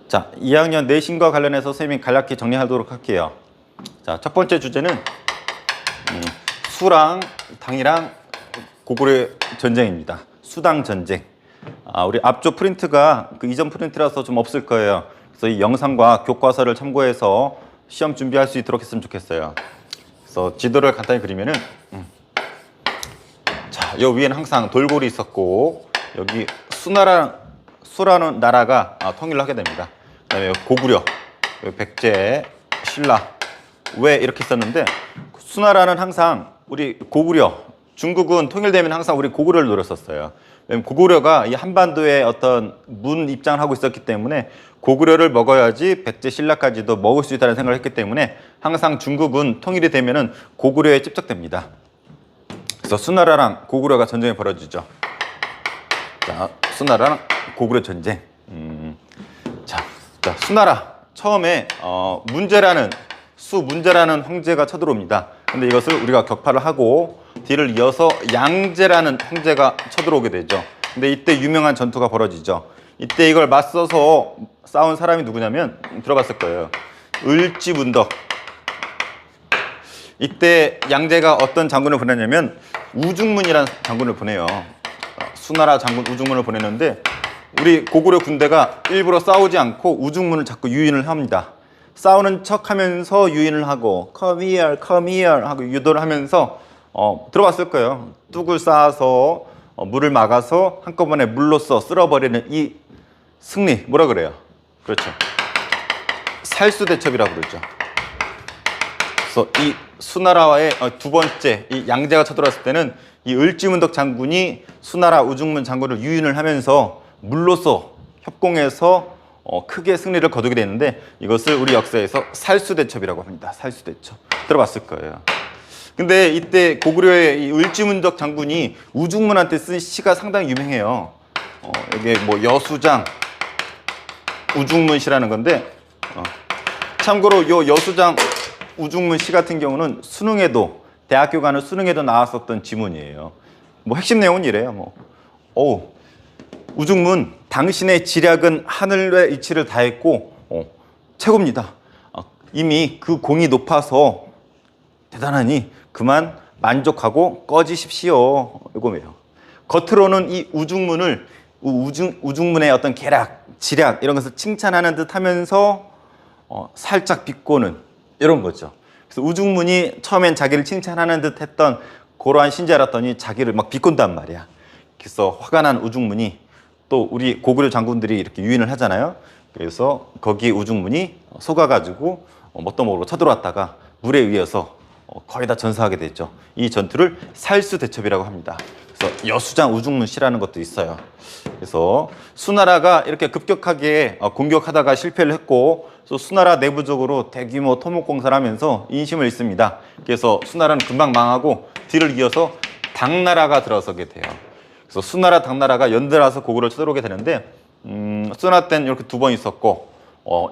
자, 2학년 내신과 관련해서 선생님이 간략히 정리하도록 할게요. 자, 첫 번째 주제는 수랑 당이랑 고구려의 전쟁입니다. 수당 전쟁. 우리 앞쪽 프린트가 그 이전 프린트라서 좀 없을 거예요. 그래서 이 영상과 교과서를 참고해서 시험 준비할 수 있도록 했으면 좋겠어요. 그래서 지도를 간단히 그리면은 자, 요 위에는 항상 돌고래 있었고 여기 수라는 나라가 통일을 하게 됩니다. 그다음에 고구려, 백제, 신라 왜 이렇게 썼는데 수나라는 항상 우리 고구려, 중국은 통일되면 항상 우리 고구려를 노렸었어요. 왜냐면 고구려가 이 한반도에 어떤 문 입장을 하고 있었기 때문에 고구려를 먹어야지 백제, 신라까지도 먹을 수 있다는 생각을 했기 때문에 항상 중국은 통일이 되면은 고구려에 집적됩니다. 그래서 수나라랑 고구려가 전쟁이 벌어지죠. 자, 수나라랑 고구려 전쟁. 자, 수나라 처음에 문제라는 황제가 쳐들어옵니다. 근데 이것을 우리가 격파를 하고 뒤를 이어서 양제라는 황제가 쳐들어오게 되죠. 근데 이때 유명한 전투가 벌어지죠. 이때 이걸 맞서서 싸운 사람이 누구냐면 들어봤을 거예요. 을지문덕. 이때 양제가 어떤 장군을 보냈냐면 우중문이라는 장군을 보내요. 수나라 장군 우중문을 보내는데 우리 고구려 군대가 일부러 싸우지 않고 우중문을 자꾸 유인을 합니다. 싸우는 척 하면서 유인을 하고 come here 하고 유도를 하면서 들어봤을 거예요. 뚝을 쌓아서 물을 막아서 한꺼번에 물로써 쓸어버리는 이 승리 뭐라 그래요? 그렇죠. 살수대첩이라고 그러죠. 그래서 이 수나라와의 두 번째 이 양제가 쳐들어왔을 때는 이 을지문덕 장군이 수나라 우중문 장군을 유인을 하면서 물로써 협공해서 크게 승리를 거두게 되는데 이것을 우리 역사에서 살수대첩이라고 합니다. 살수대첩 들어봤을 거예요. 근데 이때 고구려의 이 을지문덕 장군이 우중문한테 쓴 시가 상당히 유명해요. 이게 뭐 여수장 우중문시라는 건데 참고로 요 여수장 우중문 시 같은 경우는 수능에도 대학교 가는 수능에도 나왔었던 지문이에요. 뭐 핵심 내용은 이래요. 우중문 당신의 지략은 하늘의 이치를 다했고 최고입니다. 이미 그 공이 높아서 대단하니 그만 만족하고 꺼지십시오. 이거예요. 겉으로는 이 우중문의 어떤 계략, 지략 이런 것을 칭찬하는 듯 하면서 살짝 비꼬는 이런 거죠. 그래서 우중문이 처음엔 자기를 칭찬하는 듯 했던 그러한 신자였더니 자기를 막 비꼰단 말이야. 그래서 화가 난 우중문이 또 우리 고구려 장군들이 이렇게 유인을 하잖아요. 그래서 거기 우중문이 속아가지고 뭣도 쳐들어왔다가 물에 의해서 거의 다 전사하게 됐죠. 이 전투를 살수대첩이라고 합니다. 그래서 여수장 우중문시라는 것도 있어요. 그래서 수나라가 이렇게 급격하게 공격하다가 실패를 했고 또 수나라 내부적으로 대규모 토목공사를 하면서 인심을 잃습니다. 그래서 수나라는 금방 망하고 뒤를 이어서 당나라가 들어서게 돼요. 그래서 수나라, 당나라가 연달아서 고구려를 쳐들어오게 되는데 수나라 때는 이렇게 두 번 있었고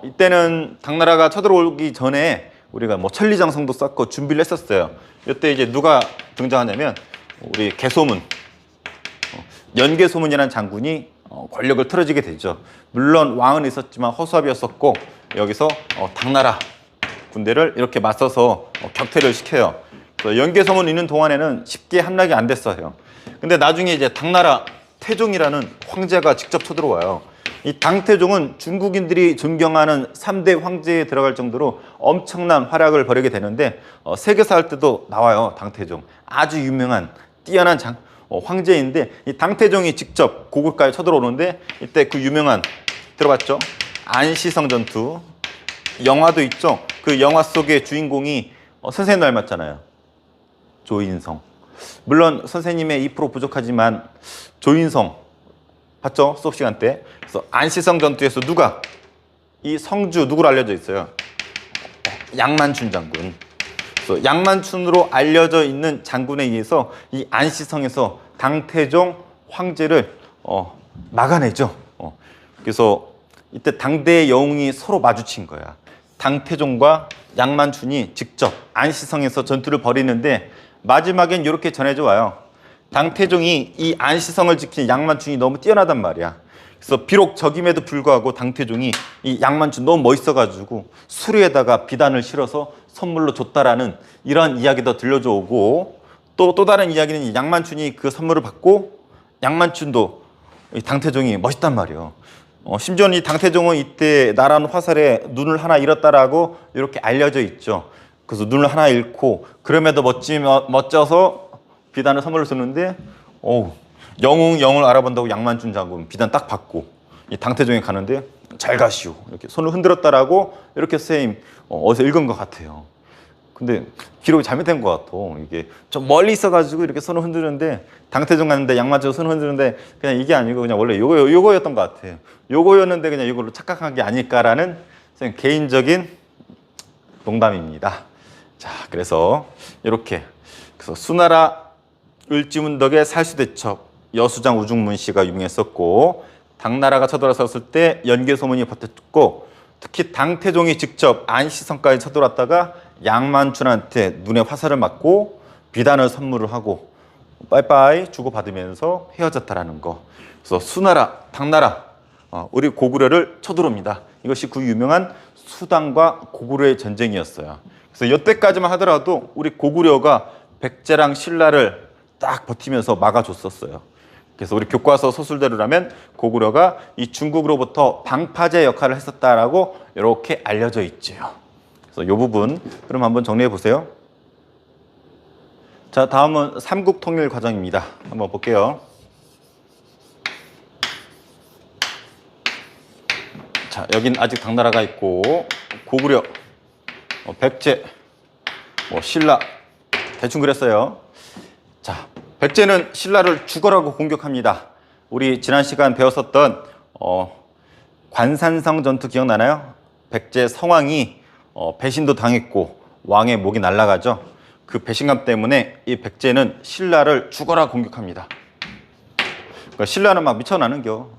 이때는 당나라가 쳐들어오기 전에 우리가 뭐 천리장성도 쌓고 준비를 했었어요. 이때 이제 누가 등장하냐면 우리 개소문, 연개소문이라는 장군이 권력을 틀어지게 되죠. 물론 왕은 있었지만 허수아비였었고 여기서 당나라 군대를 이렇게 맞서서 격퇴를 시켜요. 연개소문 있는 동안에는 쉽게 함락이 안 됐어요. 근데 나중에 이제 당나라 태종이라는 황제가 직접 쳐들어와요. 이 당태종은 중국인들이 존경하는 3대 황제에 들어갈 정도로 엄청난 활약을 벌이게 되는데 세계사 할 때도 나와요. 당태종 아주 유명한 뛰어난 황제인데 이 당태종이 직접 고국까지 쳐들어오는데 이때 그 유명한 들어봤죠? 안시성 전투 영화도 있죠. 그 영화 속의 주인공이 선생님 닮았잖아요. 조인성. 물론 선생님의 2% 부족하지만 조인성 봤죠? 수업 시간 때. 그래서 안시성 전투에서 이 성주 누구로 알려져 있어요? 양만춘 장군. 그래서 양만춘으로 알려져 있는 장군에 의해서 이 안시성에서 당태종 황제를 막아내죠. 그래서 이때 당대의 영웅이 서로 마주친 거야. 당태종과 양만춘이 직접 안시성에서 전투를 벌이는데 마지막엔 이렇게 전해져 와요. 당태종이 이 안시성을 지킨 양만춘이 너무 뛰어나단 말이야. 그래서 비록 적임에도 불구하고 당태종이 이 양만춘 너무 멋있어가지고 수리에다가 비단을 실어서 선물로 줬다라는 이런 이야기도 들려줘 오고, 또 다른 이야기는 이 양만춘이 그 선물을 받고 양만춘도 이 당태종이 멋있단 말이에요. 심지어는 이 당태종은 이때 나란 화살에 눈을 하나 잃었다라고 이렇게 알려져 있죠. 그래서 눈을 하나 잃고 그럼에도 멋져서 비단을 선물로 줬는데, 영웅을 알아본다고 양만춘 장군 비단 딱 받고 이 당태종에 가는데 잘 가시오 이렇게 손을 흔들었다라고 이렇게 선생님 어디서 읽은 것 같아요. 근데 기록이 잘못된 것 같아. 이게 좀 멀리 있어가지고 이렇게 손을 흔드는데 당태종 갔는데 양만춘 손을 흔드는데 그냥 이게 아니고 그냥 원래 요거였던 것 같아요. 요거였는데 그냥 이걸로 착각한 게 아닐까라는 선생님 개인적인 농담입니다. 자, 그래서 이렇게 수나라 을지문덕의 살수대첩, 여수장 우중문씨가 유명했었고, 당나라가 쳐들어섰을 때 연개소문이 버텼고, 특히 당태종이 직접 안시성까지 쳐들어왔다가 양만춘한테 눈에 화살을 맞고 비단을 선물을 하고 빠이빠이 주고받으면서 헤어졌다라는 거. 그래서 수나라, 당나라, 우리 고구려를 쳐들어옵니다. 이것이 그 유명한 수당과 고구려의 전쟁이었어요. 그래서 이때까지만 하더라도 우리 고구려가 백제랑 신라를 딱 버티면서 막아줬었어요. 그래서 우리 교과서 서술대로라면 고구려가 이 중국으로부터 방파제 역할을 했었다라고 이렇게 알려져 있죠. 그래서 이 부분 그럼 한번 정리해 보세요. 자, 다음은 삼국 통일 과정입니다. 한번 볼게요. 자, 여긴 아직 당나라가 있고 고구려, 백제, 신라 대충 그랬어요. 자, 백제는 신라를 죽어라고 공격합니다. 우리 지난 시간 배웠었던 관산성 전투 기억나나요? 백제 성왕이 배신도 당했고 왕의 목이 날아가죠. 그 배신감 때문에 이 백제는 신라를 죽어라 공격합니다. 그러니까 신라는 막 미쳐나는겨.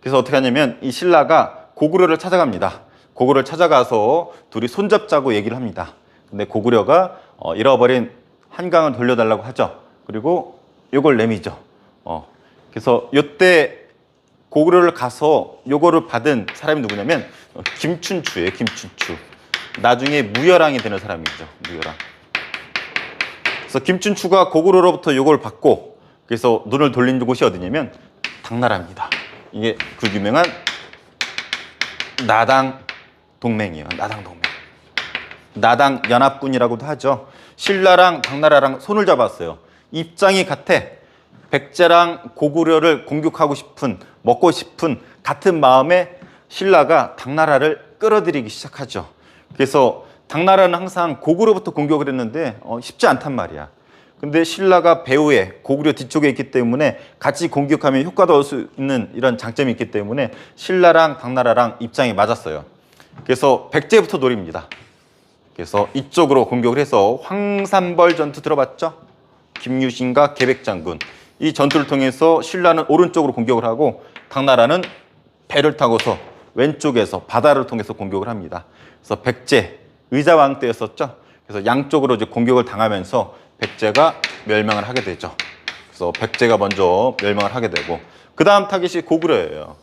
그래서 어떻게 하냐면 이 신라가 고구려를 찾아갑니다. 고구려를 찾아가서 둘이 손잡자고 얘기를 합니다. 근데 고구려가 잃어버린 한강을 돌려달라고 하죠. 그리고 요걸 내미죠. 그래서 요때 고구려를 가서 요거를 받은 사람이 누구냐면 김춘추예요. 김춘추. 나중에 무열왕이 되는 사람이죠. 무열왕. 그래서 김춘추가 고구려로부터 요걸 받고 그래서 눈을 돌린 곳이 어디냐면 당나라입니다. 이게 그 유명한 나당 동맹이에요. 나당 동맹. 나당 연합군이라고도 하죠. 신라랑 당나라랑 손을 잡았어요. 입장이 같아. 백제랑 고구려를 공격하고 싶은, 먹고 싶은 같은 마음에 신라가 당나라를 끌어들이기 시작하죠. 그래서 당나라는 항상 고구려부터 공격을 했는데 쉽지 않단 말이야. 근데 신라가 배후에 고구려 뒤쪽에 있기 때문에 같이 공격하면 효과도 얻을 수 있는 이런 장점이 있기 때문에 신라랑 당나라랑 입장이 맞았어요. 그래서 백제부터 노립니다. 그래서 이쪽으로 공격을 해서 황산벌 전투 들어봤죠? 김유신과 계백장군. 이 전투를 통해서 신라는 오른쪽으로 공격을 하고 당나라는 배를 타고서 왼쪽에서 바다를 통해서 공격을 합니다. 그래서 백제 의자왕 때였었죠. 그래서 양쪽으로 이제 공격을 당하면서 백제가 멸망을 하게 되죠. 그래서 백제가 먼저 멸망을 하게 되고 그 다음 타깃이 고구려예요.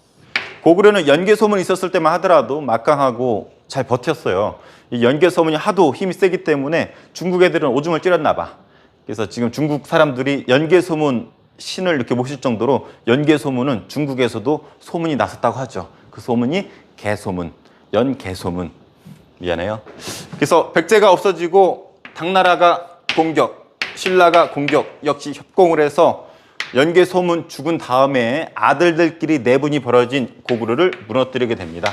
고구려는 연개소문이 있었을 때만 하더라도 막강하고 잘 버텼어요. 이 연개소문이 하도 힘이 세기 때문에 중국 애들은 오줌을 찌렸나 봐. 그래서 지금 중국 사람들이 연개소문 신을 이렇게 모실 정도로 연개소문은 중국에서도 소문이 났었다고 하죠. 그 소문이 개소문, 연개소문. 미안해요. 그래서 백제가 없어지고 당나라가 공격, 신라가 공격 역시 협공을 해서 연개소문 죽은 다음에 아들들끼리 내분이 벌어진 고구려를 무너뜨리게 됩니다.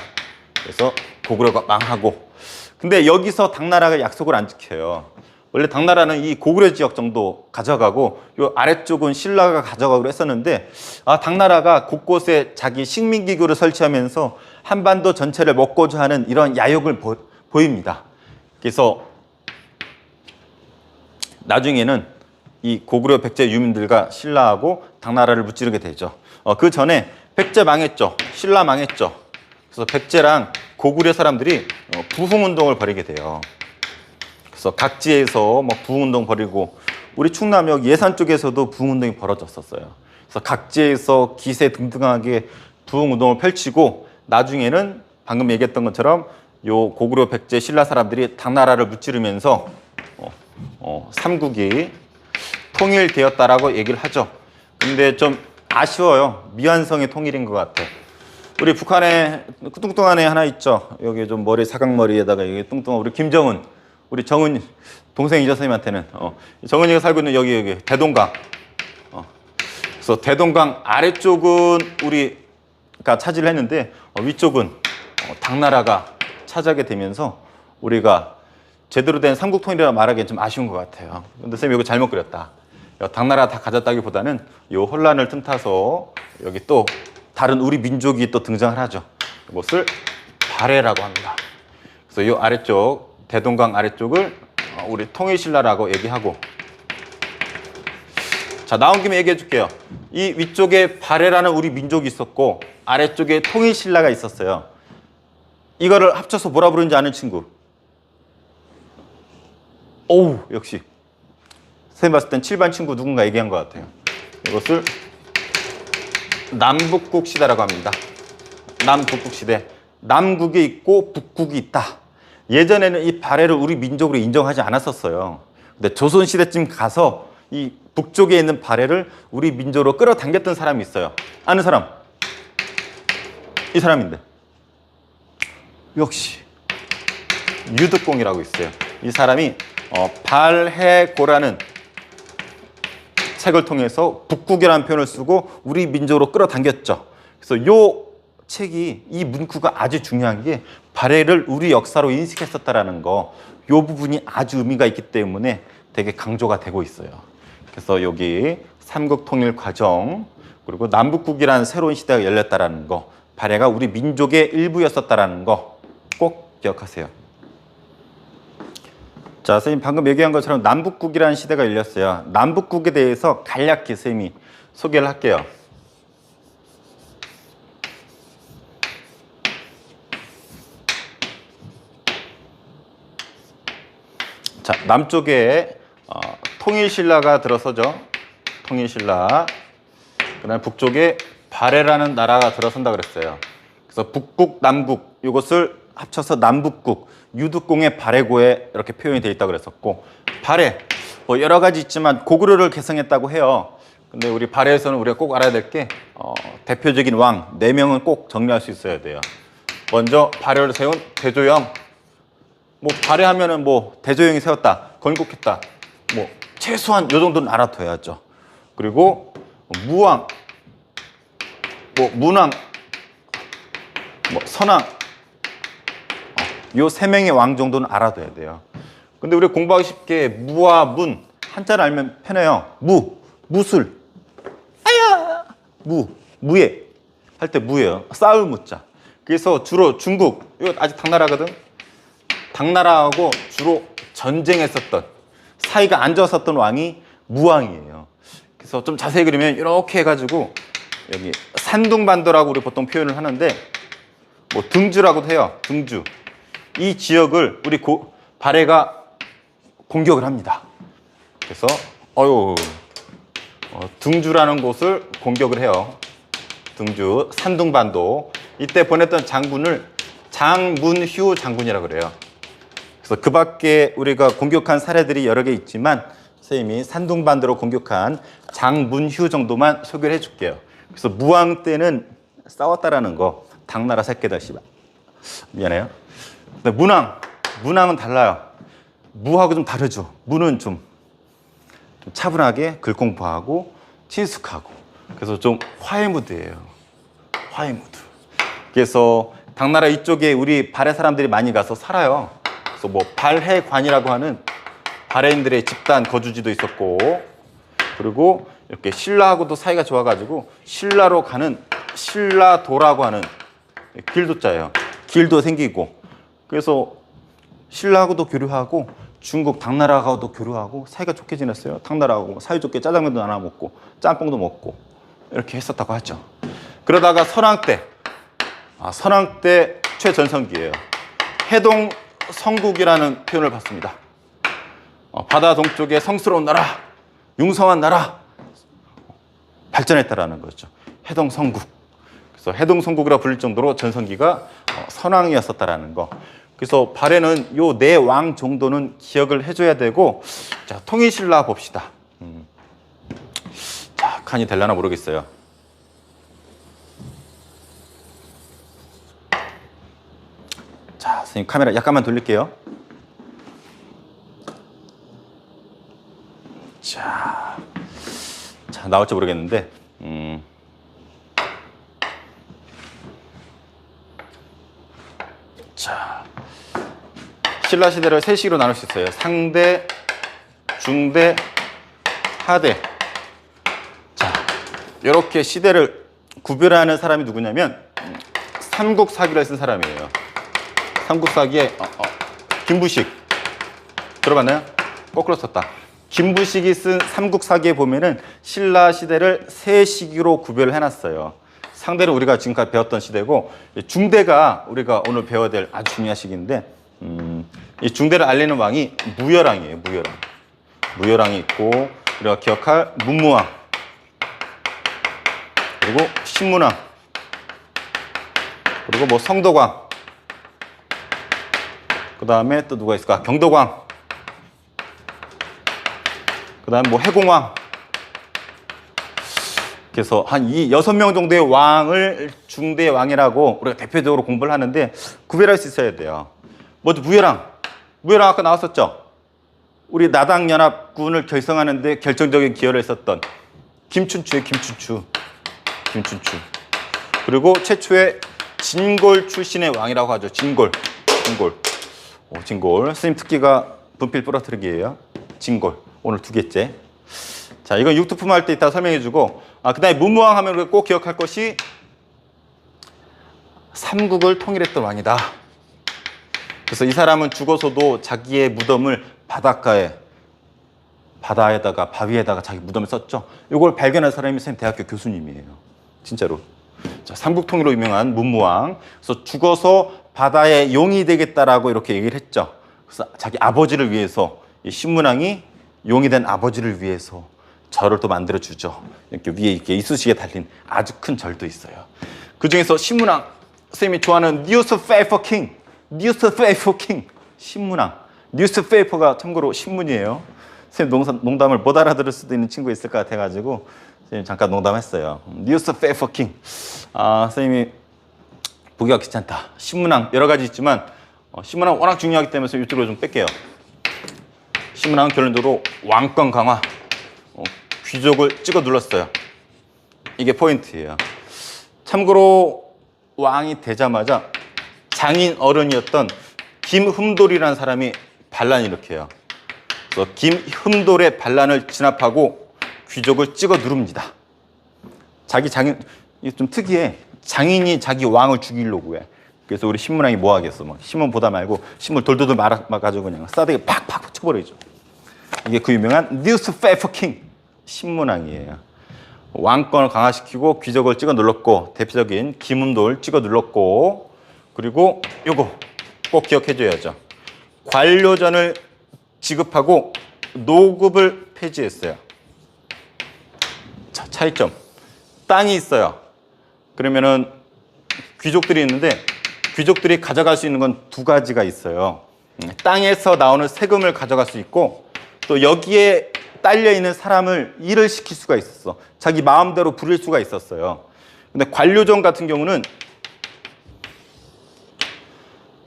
그래서 고구려가 망하고 근데 여기서 당나라가 약속을 안 지켜요. 원래 당나라는 이 고구려 지역 정도 가져가고 요 아래쪽은 신라가 가져가기로 했었는데 당나라가 곳곳에 자기 식민기구를 설치하면서 한반도 전체를 먹고자 하는 이런 야욕을 보입니다. 그래서 나중에는 이 고구려 백제 유민들과 신라하고 당나라를 무찌르게 되죠. 그 전에 백제 망했죠. 신라 망했죠. 그래서 백제랑 고구려 사람들이 부흥운동을 벌이게 돼요. 그래서 각지에서 부흥운동 벌이고 우리 충남역 예산 쪽에서도 부흥운동이 벌어졌었어요. 그래서 각지에서 기세 등등하게 부흥운동을 펼치고 나중에는 방금 얘기했던 것처럼 요 고구려 백제 신라 사람들이 당나라를 무찌르면서 삼국이 통일되었다라고 얘기를 하죠. 근데 좀 아쉬워요. 미완성의 통일인 것 같아. 우리 북한에 뚱뚱한 애 하나 있죠. 여기 좀 머리 사각머리에다가 여기 뚱뚱한 우리 김정은, 우리 정은 동생이죠 선생님한테는. 정은이가 살고 있는 여기 대동강. 그래서 대동강 아래쪽은 우리가 차지를 했는데 위쪽은 당나라가 차지하게 되면서 우리가 제대로 된 삼국통일이라 말하기엔 좀 아쉬운 것 같아요. 근데 선생님 이거 잘못 그렸다. 당나라 다 가졌다기보다는 이 혼란을 틈타서 여기 또 다른 우리 민족이 또 등장을 하죠. 이것을 발해라고 합니다. 그래서 이 아래쪽 대동강 아래쪽을 우리 통일신라라고 얘기하고, 자 나온 김에 얘기해 줄게요. 이 위쪽에 발해라는 우리 민족이 있었고 아래쪽에 통일신라가 있었어요. 이거를 합쳐서 뭐라 부르는지 아는 친구? 오우, 역시 선생님 봤을 땐 7반 친구 누군가 얘기한 것 같아요. 이것을 남북국 시대라고 합니다. 남북국 시대. 남국이 있고 북국이 있다. 예전에는 이 발해를 우리 민족으로 인정하지 않았었어요. 근데 조선시대쯤 가서 이 북쪽에 있는 발해를 우리 민족으로 끌어당겼던 사람이 있어요. 아는 사람? 이 사람인데. 역시 유득공이라고 있어요. 이 사람이 발해고라는 책을 통해서 북국이라는 표현을 쓰고 우리 민족으로 끌어당겼죠. 그래서 이 책이, 이 문구가 아주 중요한 게 발해를 우리 역사로 인식했었다라는 거, 이 부분이 아주 의미가 있기 때문에 되게 강조가 되고 있어요. 그래서 여기 삼국 통일 과정, 그리고 남북국이라는 새로운 시대가 열렸다라는 거, 발해가 우리 민족의 일부였었다라는 거 꼭 기억하세요. 자, 선생님 방금 얘기한 것처럼 남북국이라는 시대가 열렸어요. 남북국에 대해서 간략히 선생님이 소개를 할게요. 자, 남쪽에 통일신라가 들어서죠. 통일신라. 그다음에 북쪽에 발해라는 나라가 들어선다 그랬어요. 그래서 북국, 남국 이것을 합쳐서 남북국, 유득공의 발해고에 이렇게 표현이 되어 있다고 그랬었고, 발해 뭐 여러 가지 있지만 고구려를 개성했다고 해요. 근데 우리 발해에서는 우리가 꼭 알아야 될 게 대표적인 왕 4명은 꼭 정리할 수 있어야 돼요. 먼저 발해를 세운 대조영. 뭐 발해하면은 뭐 대조영이 세웠다, 건국했다, 뭐 최소한 요 정도는 알아둬야죠. 그리고 무왕, 뭐 문왕, 뭐 선왕, 요 3명의 왕 정도는 알아둬야 돼요. 근데 우리 공부하기 쉽게 무와 문 한자를 알면 편해요. 무술, 아야, 무예 할 때 무예요. 싸울 무자. 그래서 주로 중국, 이거 아직 당나라거든. 당나라하고 주로 전쟁했었던, 사이가 안 좋았었던 왕이 무왕이에요. 그래서 좀 자세히 그리면 이렇게 해가지고 여기 산둥반도라고 우리 보통 표현을 하는데, 뭐 등주라고도 해요. 등주. 이 지역을 우리 발해가 공격을 합니다. 그래서 등주라는 곳을 공격을 해요. 등주, 산둥반도. 이때 보냈던 장군을 장문휴 장군이라고 그래요. 그래서 그 밖에 우리가 공격한 사례들이 여러 개 있지만 선생님이 산둥반도로 공격한 장문휴 정도만 소개를 해줄게요. 그래서 무왕 때는 싸웠다라는 거, 당나라 새끼들 씨발. 미안해요. 근데 문왕은 달라요. 무하고 좀 다르죠. 무는 좀 차분하게 글공부하고 친숙하고, 그래서 좀 화해무드예요. 화해무드. 그래서 당나라 이쪽에 우리 발해 사람들이 많이 가서 살아요. 그래서 뭐 발해관이라고 하는 발해인들의 집단 거주지도 있었고, 그리고 이렇게 신라하고도 사이가 좋아가지고 신라로 가는 신라도라고 하는 길도자예요. 길도 생기고, 그래서 신라하고도 교류하고 중국 당나라하고도 교류하고 사이가 좋게 지냈어요. 당나라하고 사이좋게 짜장면도 나눠 먹고 짬뽕도 먹고 이렇게 했었다고 하죠. 그러다가 선왕 때 최전성기예요. 해동 성국이라는 표현을 받습니다. 바다 동쪽에 성스러운 나라, 융성한 나라, 발전했다라는 거죠. 해동 성국. 그래서 해동성국이라 불릴 정도로 전성기가 선왕이었었다라는 거. 그래서 발해는 요 네 왕 정도는 기억을 해줘야 되고, 자, 통일신라 봅시다. 자, 칸이 될라나 모르겠어요. 자, 선생님 카메라 약간만 돌릴게요. 자, 나올지 모르겠는데, 자, 신라 시대를 세 시기로 나눌 수 있어요. 상대, 중대, 하대. 자, 이렇게 시대를 구별하는 사람이 누구냐면 삼국사기를 쓴 사람이에요. 삼국사기에 김부식 들어봤나요? 거꾸로 썼다. 김부식이 쓴 삼국사기에 보면은 신라 시대를 세 시기로 구별을 해놨어요. 상대는 우리가 지금까지 배웠던 시대고, 중대가 우리가 오늘 배워야 될 아주 중요한 시기인데, 이 중대를 알리는 왕이 무열왕이에요. 무열왕. 무열왕이 있고, 우리가 기억할 문무왕, 그리고 신문왕, 그리고 뭐 성덕왕, 그 다음에 또 누가 있을까? 경덕왕, 그 다음에 뭐 해공왕. 그래서 한 이 6명 정도의 왕을 중대 왕이라고 우리가 대표적으로 공부를 하는데 구별할 수 있어야 돼요. 먼저 무열왕. 무열왕 아까 나왔었죠? 우리 나당연합군을 결성하는데 결정적인 기여를 했었던 김춘추의 김춘추. 그리고 최초의 진골 출신의 왕이라고 하죠. 진골. 선생님 특기가 분필 부러뜨리기예요. 진골. 오늘 2개째. 자, 이건 육두품 할 때 이따 설명해주고, 그 다음에 문무왕 하면 우리가 꼭 기억할 것이 삼국을 통일했던 왕이다. 그래서 이 사람은 죽어서도 자기의 무덤을 바다에다가 바위에다가 자기 무덤을 썼죠. 이걸 발견한 사람이 선생님 대학교 교수님이에요. 진짜로. 자, 삼국 통일로 유명한 문무왕. 그래서 죽어서 바다의 용이 되겠다라고 이렇게 얘기를 했죠. 그래서 자기 아버지를 위해서 이 신문왕이 용이 된 아버지를 위해서 절을 또 만들어주죠. 이렇게 위에 이렇게 이쑤시개 달린 아주 큰 절도 있어요. 그 중에서 신문왕, 선생님이 좋아하는 뉴스페이퍼 킹. 신문왕. 뉴스페이퍼가 참고로 신문이에요. 선생님 농담을 못 알아들을 수도 있는 친구 있을 것 같아가지고 선생님 잠깐 농담했어요. 뉴스페이퍼 킹. 선생님이 보기가 귀찮다. 신문왕 여러 가지 있지만 신문왕 워낙 중요하기 때문에 이쪽으로 좀 뺄게요. 신문왕은 결론적으로 왕권 강화, 귀족을 찍어 눌렀어요. 이게 포인트예요. 참고로 왕이 되자마자 장인 어른이었던 김흠돌이라는 사람이 반란을 일으켜요. 그래서 김흠돌의 반란을 진압하고 귀족을 찍어 누릅니다. 자기 장인, 이게 좀 특이해. 장인이 자기 왕을 죽이려고 해. 그래서 우리 신문왕이 뭐 하겠어? 막 신문 보다 말고 신문 돌돌돌 말아가지고 그냥 싸대기 팍팍 쳐버리죠. 이게 그 유명한 뉴스페이퍼 킹 신문왕이에요. 왕권을 강화시키고 귀족을 찍어 눌렀고, 대표적인 김흠돌 찍어 눌렀고, 그리고 요거 꼭 기억해줘야죠. 관료전을 지급하고 노급을 폐지했어요. 자, 차이점. 땅이 있어요. 그러면은 귀족들이 있는데 귀족들이 가져갈 수 있는 건 2가지가 있어요. 땅에서 나오는 세금을 가져갈 수 있고, 또 여기에 딸려 있는 사람을 일을 시킬 수가 있었어. 자기 마음대로 부릴 수가 있었어요. 근데 관료전 같은 경우는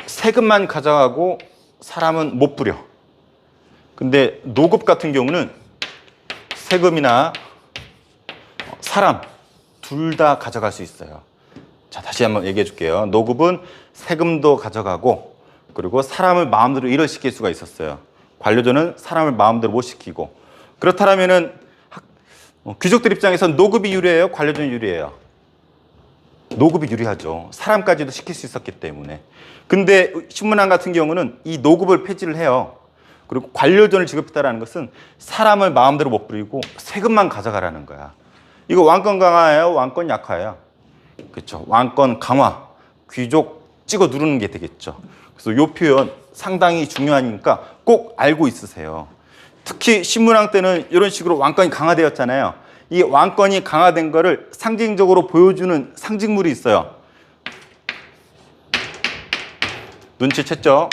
세금만 가져가고 사람은 못 부려. 근데 노급 같은 경우는 세금이나 사람 둘 다 가져갈 수 있어요. 자, 다시 한번 얘기해 줄게요. 노급은 세금도 가져가고, 그리고 사람을 마음대로 일을 시킬 수가 있었어요. 관료전은 사람을 마음대로 못 시키고. 그렇다면은 귀족들 입장에서는 노급이 유리해요? 관료전이 유리해요? 노급이 유리하죠. 사람까지도 시킬 수 있었기 때문에. 근데 신문왕 같은 경우는 이 노급을 폐지를 해요. 그리고 관료전을 지급했다는 것은 사람을 마음대로 못 부리고 세금만 가져가라는 거야. 이거 왕권 강화예요? 왕권 약화예요? 그렇죠. 왕권 강화. 귀족 찍어 누르는 게 되겠죠. 그래서 이 표현 상당히 중요하니까 꼭 알고 있으세요. 특히 신문왕 때는 이런 식으로 왕권이 강화되었잖아요. 이 왕권이 강화된 거를 상징적으로 보여주는 상징물이 있어요. 눈치챘죠?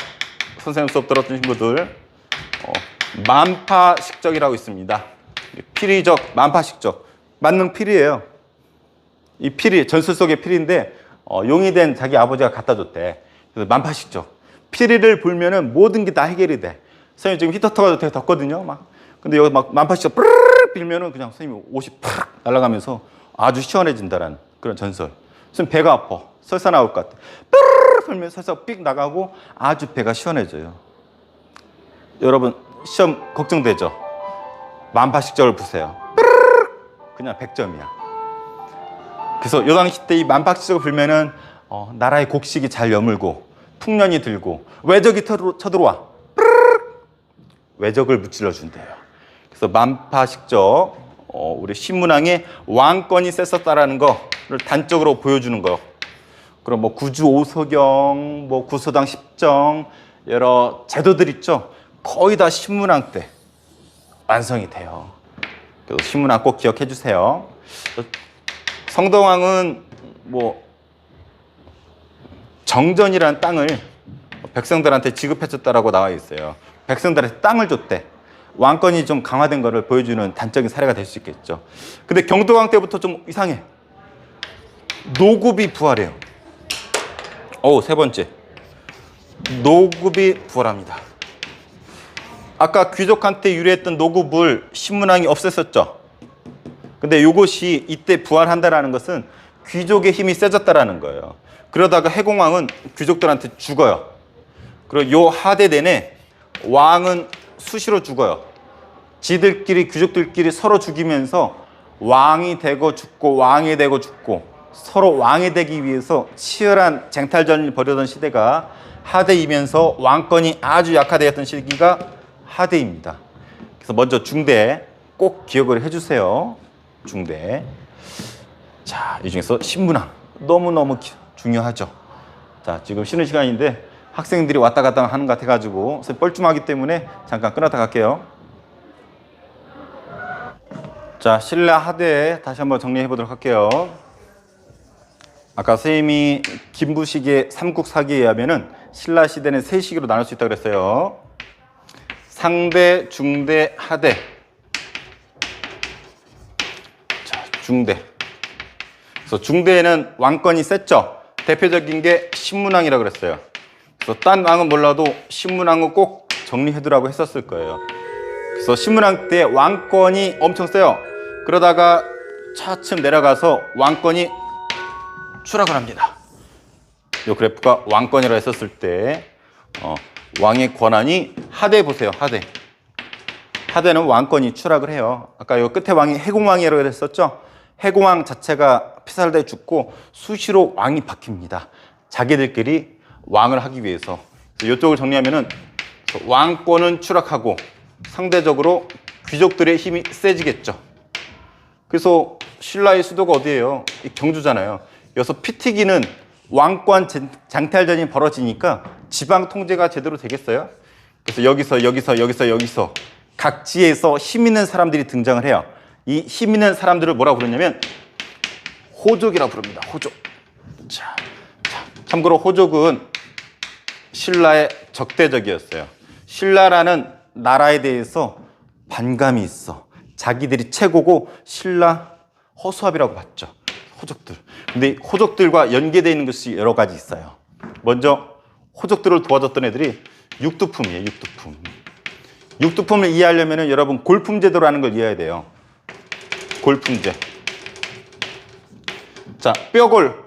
선생님 수업 들었던 친구들. 만파식적이라고 있습니다. 피리적, 만파식적. 만능 피리예요. 이 피리, 전술 속의 피리인데 용이 된 자기 아버지가 갖다 줬대. 그래서 만파식적. 피리를 불면은 모든 게 다 해결이 돼. 선생님 지금 히터터가 되게 덥거든요. 막. 근데 여기 막 만파식적 뿌르르 빌면은 그냥 선생님 옷이 팍 날아가면서 아주 시원해진다라는 그런 전설. 선생님 배가 아파. 설사 나올 것 같아. 뿌르르 불면 설사 삑 나가고 아주 배가 시원해져요. 여러분 시험 걱정되죠? 만파식적을 보세요. 그냥 100점이야. 그래서 요 당시 때 이 만파식적을 불면은 나라의 곡식이 잘 여물고 풍년이 들고 외적이 쳐들어와. 외적을 무찔러 준대요. 그래서 만파식적, 우리 신문왕의 왕권이 셌었다라는 거를 단적으로 보여주는 거. 그럼 뭐 구주 오소경, 뭐 구소당 십정 여러 제도들 있죠. 거의 다 신문왕 때 완성이 돼요. 그래서 신문왕 꼭 기억해 주세요. 성동왕은 뭐 정전이라는 땅을 백성들한테 지급해줬다라고 나와 있어요. 백성들한테 땅을 줬대. 왕권이 좀 강화된 거를 보여주는 단적인 사례가 될 수 있겠죠. 근데 경도왕 때부터 좀 이상해. 노급이 부활해요. 세 번째. 노급이 부활합니다. 아까 귀족한테 유리했던 노급을 신문왕이 없앴었죠. 근데 이것이 이때 부활한다라는 것은 귀족의 힘이 세졌다라는 거예요. 그러다가 해공왕은 귀족들한테 죽어요. 그리고 요 하대 내내 왕은 수시로 죽어요. 지들끼리 귀족들끼리 서로 죽이면서 왕이 되고 죽고 왕이 되고 죽고 서로 왕이 되기 위해서 치열한 쟁탈전을 벌이던 시대가 하대이면서 왕권이 아주 약화되었던 시기가 하대입니다. 그래서 먼저 중대 꼭 기억을 해주세요. 중대. 자, 이 중에서 신문왕 너무너무 중요하죠. 자, 지금 쉬는 시간인데 학생들이 왔다 갔다 하는 것 같아가지고 뻘쭘하기 때문에 잠깐 끊었다 갈게요. 자, 신라 하대 다시 한번 정리해 보도록 할게요. 아까 선생님이 김부식의 삼국사기에 의하면은 신라 시대는 세 시기로 나눌 수 있다고 그랬어요. 상대, 중대, 하대. 자, 중대. 그래서 중대에는 왕권이 셌죠. 대표적인 게 신문왕이라고 그랬어요. 그래서 딴 왕은 몰라도 신문왕은 꼭 정리해두라고 했었을 거예요. 그래서 신문왕 때 왕권이 엄청 세요. 그러다가 차츰 내려가서 왕권이 추락을 합니다. 이 그래프가 왕권이라고 했었을 때 왕의 권한이 하대 보세요. 하대. 하대는 왕권이 추락을 해요. 아까 이 끝에 왕이 해공왕이라고 했었죠. 해공왕 자체가 피살돼 죽고 수시로 왕이 바뀝니다. 자기들끼리 왕을 하기 위해서. 이쪽을 정리하면은 왕권은 추락하고 상대적으로 귀족들의 힘이 세지겠죠. 그래서 신라의 수도가 어디예요? 경주잖아요. 여기서 피 튀기는 왕권 장탈전이 벌어지니까 지방 통제가 제대로 되겠어요? 그래서 여기서 각지에서 힘 있는 사람들이 등장을 해요. 이 힘 있는 사람들을 뭐라고 부르냐면 호족이라고 부릅니다. 호족. 자, 참고로 호족은 신라의 적대적이었어요. 신라라는 나라에 대해서 반감이 있어. 자기들이 최고고 신라 허수아비라고 봤죠. 호족들. 근데 호족들과 연계되어 있는 것이 여러 가지 있어요. 먼저 호족들을 도와줬던 애들이 육두품이에요. 육두품. 육두품을 이해하려면 여러분 골품제도라는 걸 이해해야 돼요. 골품제. 자, 뼈골,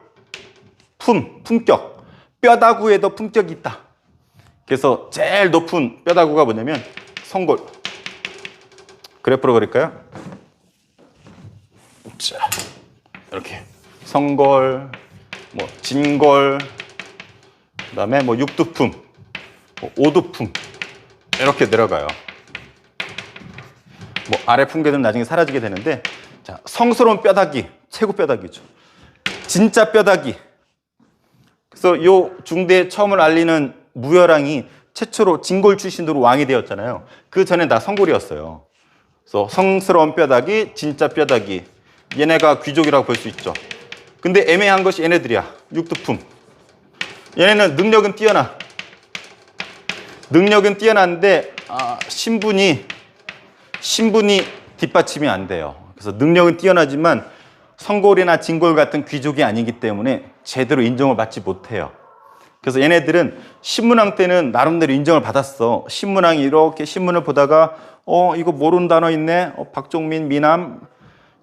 품격. 뼈다구에도 품격이 있다. 그래서 제일 높은 뼈다구가 뭐냐면 성골. 그래프로 그릴까요? 자, 이렇게 성골, 뭐 진골, 그다음에 뭐 육두품, 뭐 오두품 이렇게 내려가요. 뭐 아래 품계는 나중에 사라지게 되는데, 자, 성스러운 뼈다귀 최고 뼈다귀죠. 진짜 뼈다귀. 그래서 요 중대 처음을 알리는 무열왕이 최초로 진골 출신으로 왕이 되었잖아요. 그 전에 다 성골이었어요. 그래서 성스러운 뼈다귀, 진짜 뼈다귀. 얘네가 귀족이라고 볼 수 있죠. 근데 애매한 것이 얘네들이야. 육두품. 얘네는 능력은 뛰어나. 능력은 뛰어난데 신분이 뒷받침이 안 돼요. 그래서 능력은 뛰어나지만 성골이나 진골 같은 귀족이 아니기 때문에 제대로 인정을 받지 못해요. 그래서 얘네들은 신문왕 때는 나름대로 인정을 받았어. 신문왕이 이렇게 신문을 보다가 이거 모르는 단어 있네. 박종민, 미남.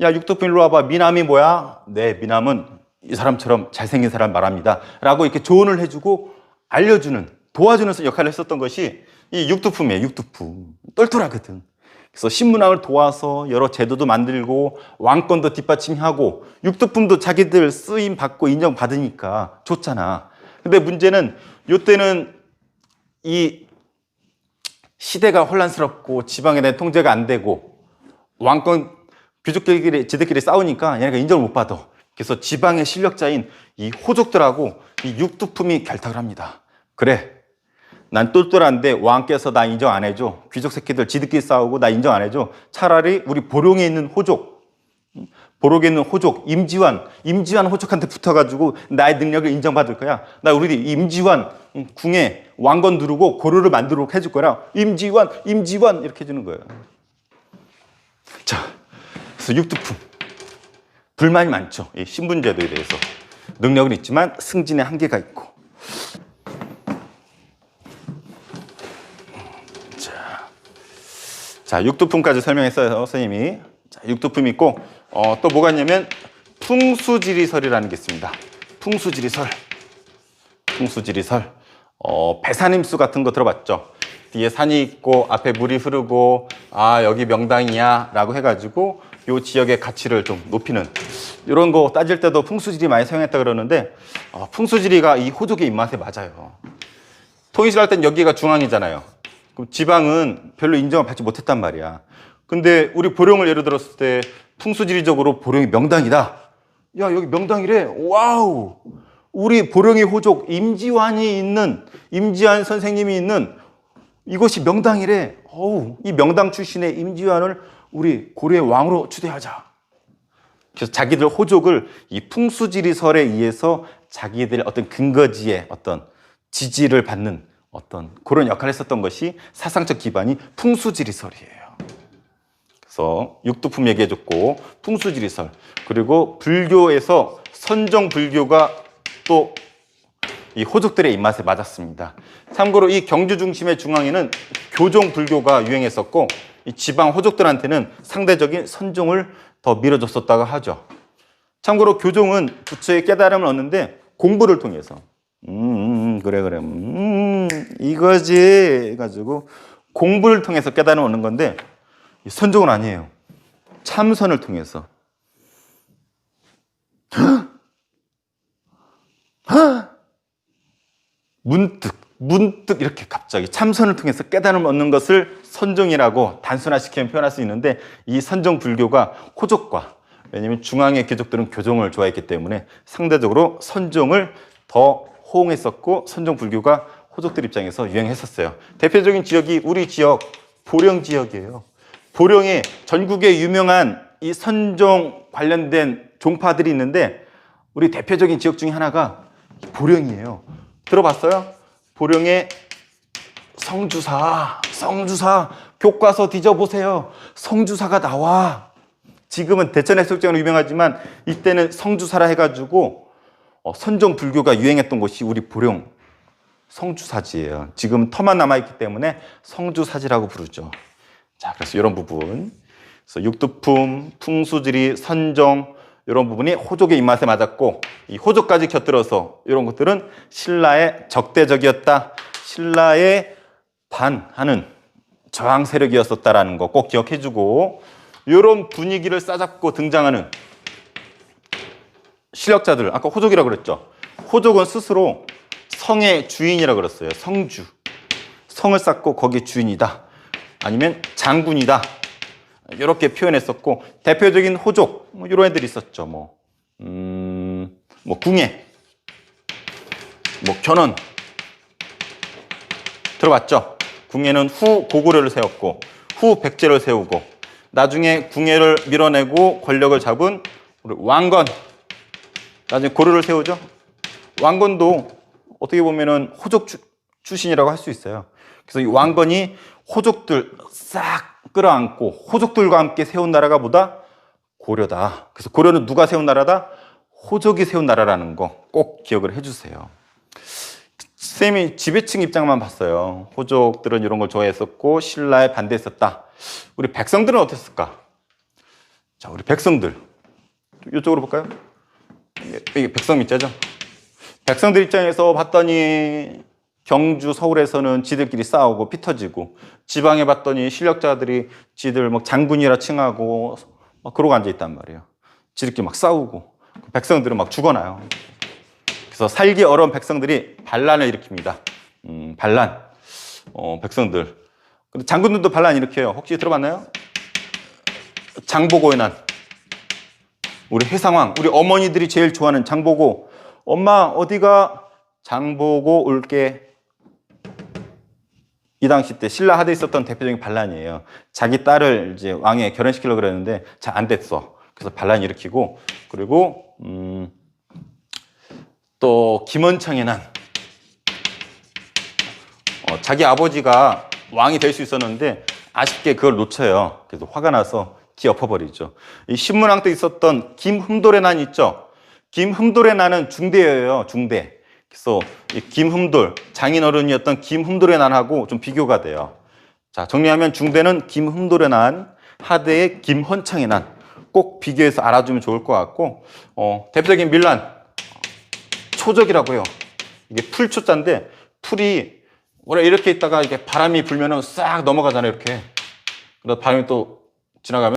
야, 육두품 일로 와봐. 미남이 뭐야? 네, 미남은 이 사람처럼 잘생긴 사람 말합니다. 라고 이렇게 조언을 해주고 알려주는, 도와주는 역할을 했었던 것이 이 육두품이에요. 육두품. 똘똘하거든. 그래서 신문왕을 도와서 여러 제도도 만들고 왕권도 뒷받침하고 육두품도 자기들 쓰임 받고 인정받으니까 좋잖아. 근데 문제는 이때는 이 시대가 혼란스럽고 지방에 대한 통제가 안 되고 왕권 귀족들끼리 지들끼리 싸우니까 얘네가 인정을 못 받아. 그래서 지방의 실력자인 이 호족들하고 이 육두품이 결탁을 합니다. 그래, 난 똘똘한데 왕께서 나 인정 안 해줘. 귀족 새끼들 지들끼리 싸우고 나 인정 안 해줘. 차라리 우리 보령에 있는 호족, 임지완 호족한테 붙어가지고 나의 능력을 인정받을 거야. 나 우리 임지완 궁에 왕건 누르고 고려를 만들도록 해줄 거라. 임지완 이렇게 해주는 거예요. 자, 그래서 육두품 불만이 많죠. 이 신분제도에 대해서. 능력은 있지만 승진의 한계가 있고. 자, 육두품까지 설명했어요, 선생님이. 자, 육두품 있고, 또 뭐가 있냐면, 풍수지리설이라는 게 있습니다. 풍수지리설. 배산임수 같은 거 들어봤죠? 뒤에 산이 있고, 앞에 물이 흐르고, 여기 명당이야, 라고 해가지고, 요 지역의 가치를 좀 높이는, 이런 거 따질 때도 풍수지리 많이 사용했다 그러는데, 풍수지리가 이 호족의 입맛에 맞아요. 통일시할 땐 여기가 중앙이잖아요. 그럼 지방은 별로 인정을 받지 못했단 말이야. 근데 우리 보령을 예를 들었을 때 풍수지리적으로 보령이 명당이다. 야, 여기 명당이래. 와우. 우리 보령의 호족 임지완 선생님이 있는 이것이 명당이래. 이 명당 출신의 임지완을 우리 고려의 왕으로 추대하자. 그래서 자기들 호족을 이 풍수지리설에 의해서 자기들 어떤 근거지에 어떤 지지를 받는 어떤 그런 역할을 했었던 것이 사상적 기반이 풍수지리설이에요. 그래서 육두품 얘기해줬고 풍수지리설, 그리고 불교에서 선정불교가 또 이 호족들의 입맛에 맞았습니다. 참고로 이 경주 중심의 중앙에는 교종불교가 유행했었고 이 지방 호족들한테는 상대적인 선종을 더 밀어줬었다고 하죠. 참고로 교종은 부처의 깨달음을 얻는데 공부를 통해서 그래 이거지 해가지고 공부를 통해서 깨달음을 얻는 건데 선종은 아니에요. 참선을 통해서 문득 이렇게 갑자기 참선을 통해서 깨달음을 얻는 것을 선종이라고 단순화시키면 표현할 수 있는데 이 선종 불교가 호족과, 왜냐하면 중앙의 귀족들은 교종을 좋아했기 때문에 상대적으로 선종을 더 호응했었고 선종 불교가 호족들 입장에서 유행했었어요. 대표적인 지역이 우리 지역 보령 지역이에요. 보령에 전국에 유명한 이 선종 관련된 종파들이 있는데 우리 대표적인 지역 중에 하나가 보령이에요. 들어봤어요? 보령의 성주사 교과서 뒤져보세요. 성주사가 나와. 지금은 대천해수욕장으로 유명하지만 이때는 성주사라 해가지고 선종 불교가 유행했던 곳이 우리 보령 성주사지예요. 지금 터만 남아있기 때문에 성주사지라고 부르죠. 자, 그래서 이런 부분, 그래서 육두품, 풍수지리, 선종 이런 부분이 호족의 입맛에 맞았고 이 호족까지 곁들여서 이런 것들은 신라의 적대적이었다, 신라에 반하는 저항 세력이었었다라는 거 꼭 기억해주고, 이런 분위기를 싸잡고 등장하는 실력자들, 아까 호족이라고 그랬죠. 호족은 스스로 성의 주인이라고 그랬어요. 성주, 성을 쌓고 거기 주인이다, 아니면 장군이다, 이렇게 표현했었고, 대표적인 호족 이런 애들이 있었죠. 궁예, 견원 들어봤죠? 궁예는 후 고구려를 세웠고 후 백제를 세우고 나중에 궁예를 밀어내고 권력을 잡은 우리 왕건. 나중에 고려를 세우죠. 왕건도 어떻게 보면은 호족 출신이라고 할 수 있어요. 그래서 이 왕건이 호족들 싹 끌어안고 호족들과 함께 세운 나라가 뭐다? 고려다. 그래서 고려는 누가 세운 나라다? 호족이 세운 나라라는 거 꼭 기억을 해주세요. 쌤이 지배층 입장만 봤어요. 호족들은 이런 걸 좋아했었고 신라에 반대했었다. 우리 백성들은 어땠을까? 자, 우리 백성들 이쪽으로 볼까요? 이게 백성 밑자죠. 백성들 입장에서 봤더니 경주, 서울에서는 지들끼리 싸우고 피 터지고, 지방에 봤더니 실력자들이 지들 막 장군이라 칭하고 막 그러고 앉아 있단 말이에요. 지들끼리 막 싸우고 백성들은 막 죽어나요. 그래서 살기 어려운 백성들이 반란을 일으킵니다. 반란. 백성들. 근데 장군들도 반란 일으켜요. 혹시 들어봤나요? 장보고의 난. 우리 해상왕, 우리 어머니들이 제일 좋아하는 장보고. 엄마 어디가? 장보고 올게. 이 당시 때 신라 하대에 있었던 대표적인 반란이에요. 자기 딸을 이제 왕에 결혼시키려고 그랬는데 잘 안 됐어. 그래서 반란 일으키고, 그리고 또 김원창의 난. 자기 아버지가 왕이 될 수 있었는데 아쉽게 그걸 놓쳐요. 그래서 화가 나서 기 엎어버리죠. 이 신문왕 때 있었던 김흠돌의 난 있죠. 김흠돌의 난은 중대예요. 중대. 그래서 이 김흠돌, 장인어른이었던 김흠돌의 난하고 좀 비교가 돼요. 자, 정리하면 중대는 김흠돌의 난, 하대의 김헌창의 난. 꼭 비교해서 알아주면 좋을 것 같고, 대표적인 밀란, 초적이라고 해요. 이게 풀초자인데, 풀이 원래 이렇게 있다가 이게 바람이 불면은 싹 넘어가잖아요, 이렇게. 그러다 바람이 또 지나가면.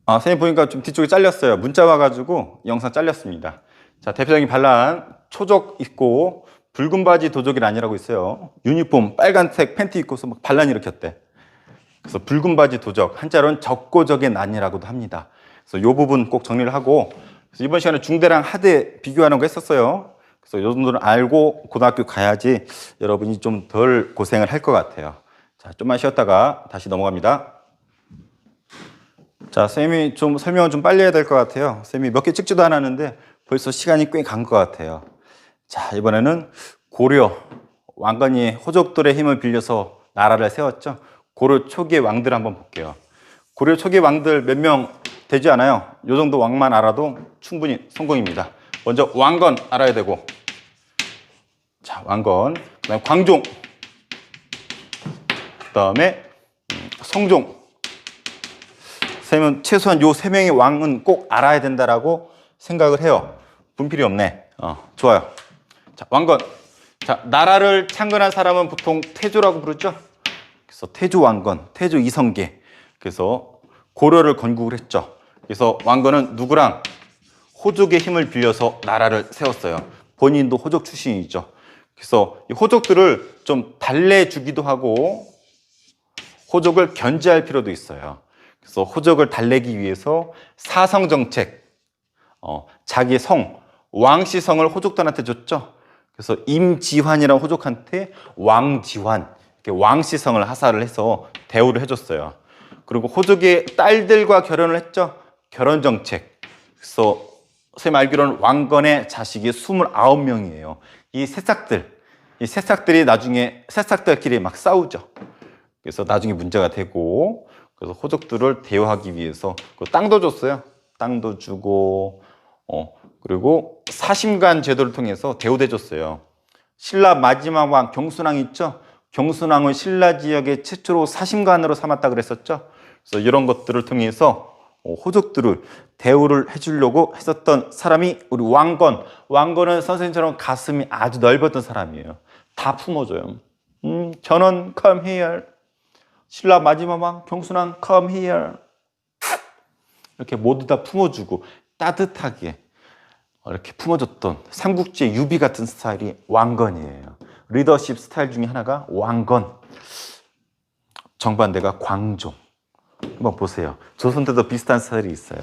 선생님 보니까 좀 뒤쪽에 잘렸어요. 문자 와가지고 영상 잘렸습니다. 자, 대표적인 반란, 초적 있고, 붉은 바지 도적이 난이라고 있어요. 유니폼, 빨간색 팬티 입고서 막 반란 일으켰대. 그래서 붉은 바지 도적, 한자로는 적고적의 난이라고도 합니다. 그래서 이 부분 꼭 정리를 하고, 그래서 이번 시간에 중대랑 하대 비교하는 거 했었어요. 그래서 이 정도는 알고 고등학교 가야지 여러분이 좀 덜 고생을 할 것 같아요. 자, 좀만 쉬었다가 다시 넘어갑니다. 자, 쌤이 좀 설명을 좀 빨리 해야 될 것 같아요. 쌤이 몇 개 찍지도 않았는데 벌써 시간이 꽤 간 것 같아요. 자, 이번에는 고려 왕건이 호족들의 힘을 빌려서 나라를 세웠죠. 고려 초기의 왕들 한번 볼게요. 고려 초기 왕들 몇 명 되지 않아요. 요 정도 왕만 알아도 충분히 성공입니다. 먼저 왕건 알아야 되고, 자, 왕건, 그다음에 광종, 그다음에 성종. 쌤은 최소한 요 세 명의 왕은 꼭 알아야 된다라고 생각을 해요. 분필이 없네. 좋아요. 자, 왕건. 자, 나라를 창건한 사람은 보통 태조라고 부르죠. 그래서 태조 왕건, 태조 이성계. 그래서 고려를 건국을 했죠. 그래서 왕건은 누구랑? 호족의 힘을 빌려서 나라를 세웠어요. 본인도 호족 출신이죠. 그래서 이 호족들을 좀 달래주기도 하고 호족을 견제할 필요도 있어요. 그래서 호족을 달래기 위해서 사성정책, 자기 성, 왕씨성을 호족들한테 줬죠. 그래서 임지환이라는 호족한테 왕지환, 이렇게 왕씨성을 하사를 해서 대우를 해줬어요. 그리고 호족의 딸들과 결혼을 했죠. 결혼정책. 그래서 선생님 알기로는 왕건의 자식이 29명이에요. 이 새싹들이 나중에 새싹들끼리 막 싸우죠. 그래서 나중에 문제가 되고, 그래서 호족들을 대우하기 위해서 땅도 줬어요. 땅도 주고, 그리고 사심관 제도를 통해서 대우도 해줬어요. 신라 마지막 왕 경순왕 있죠? 경순왕은 신라 지역의 최초로 사심관으로 삼았다 그랬었죠? 그래서 이런 것들을 통해서 호족들을 대우를 해주려고 했었던 사람이 우리 왕건. 왕건은 선생님처럼 가슴이 아주 넓었던 사람이에요. 다 품어줘요. 전원 come here. 신라 마지막 왕 경순왕 come here. 이렇게 모두 다 품어주고 따뜻하게 이렇게 품어줬던 삼국지의 유비 같은 스타일이 왕건이에요. 리더십 스타일 중에 하나가 왕건. 정반대가 광종. 한번 보세요. 조선 때도 비슷한 스타일이 있어요.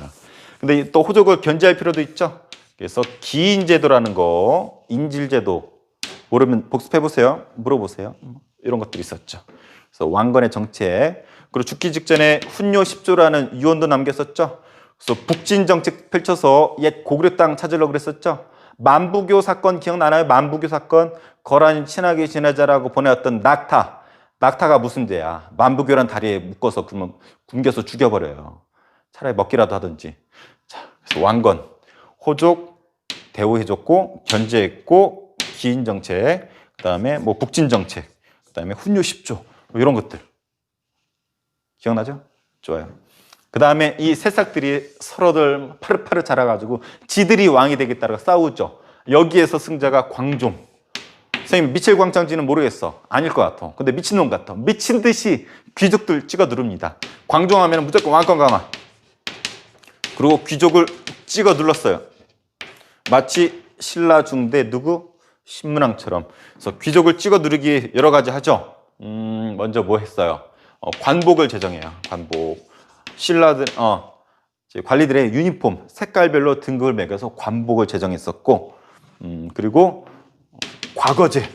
근데 또 호족을 견제할 필요도 있죠. 그래서 기인제도라는 거, 인질제도 모르면 복습해 보세요. 물어보세요. 이런 것들이 있었죠. 그래서 왕건의 정책, 그리고 죽기 직전에 훈요 10조라는 유언도 남겼었죠. 그래서 북진 정책 펼쳐서 옛 고구려 땅 찾으려고 그랬었죠. 만부교 사건 기억나나요? 만부교 사건, 거란이 친하게 지내자라고 보내왔던 낙타가 무슨 죄야? 만부교란 다리에 묶어서 그러면 굶겨서 죽여버려요. 차라리 먹기라도 하든지. 자, 그래서 왕건, 호족 대우해줬고 견제했고 기인 정책, 그다음에 뭐 북진 정책, 그다음에 훈요 10조 뭐 이런 것들 기억나죠? 좋아요. 그다음에 이 새싹들이 서로들 파릇파릇 자라가지고 지들이 왕이 되겠다고 싸우죠. 여기에서 승자가 광종. 선생님 미첼 광장지는 모르겠어. 아닐 것 같아. 근데 미친놈 같아. 미친 듯이 귀족들 찍어 누릅니다. 광종하면 무조건 왕권 강화. 그리고 귀족을 찍어 눌렀어요. 마치 신라 중대 누구? 신문왕처럼. 그래서 귀족을 찍어 누르기 여러 가지 하죠. 먼저 뭐 했어요? 관복을 제정해요. 관복. 신라들, 관리들의 유니폼, 색깔별로 등급을 매겨서 관복을 제정했었고, 그리고 과거제.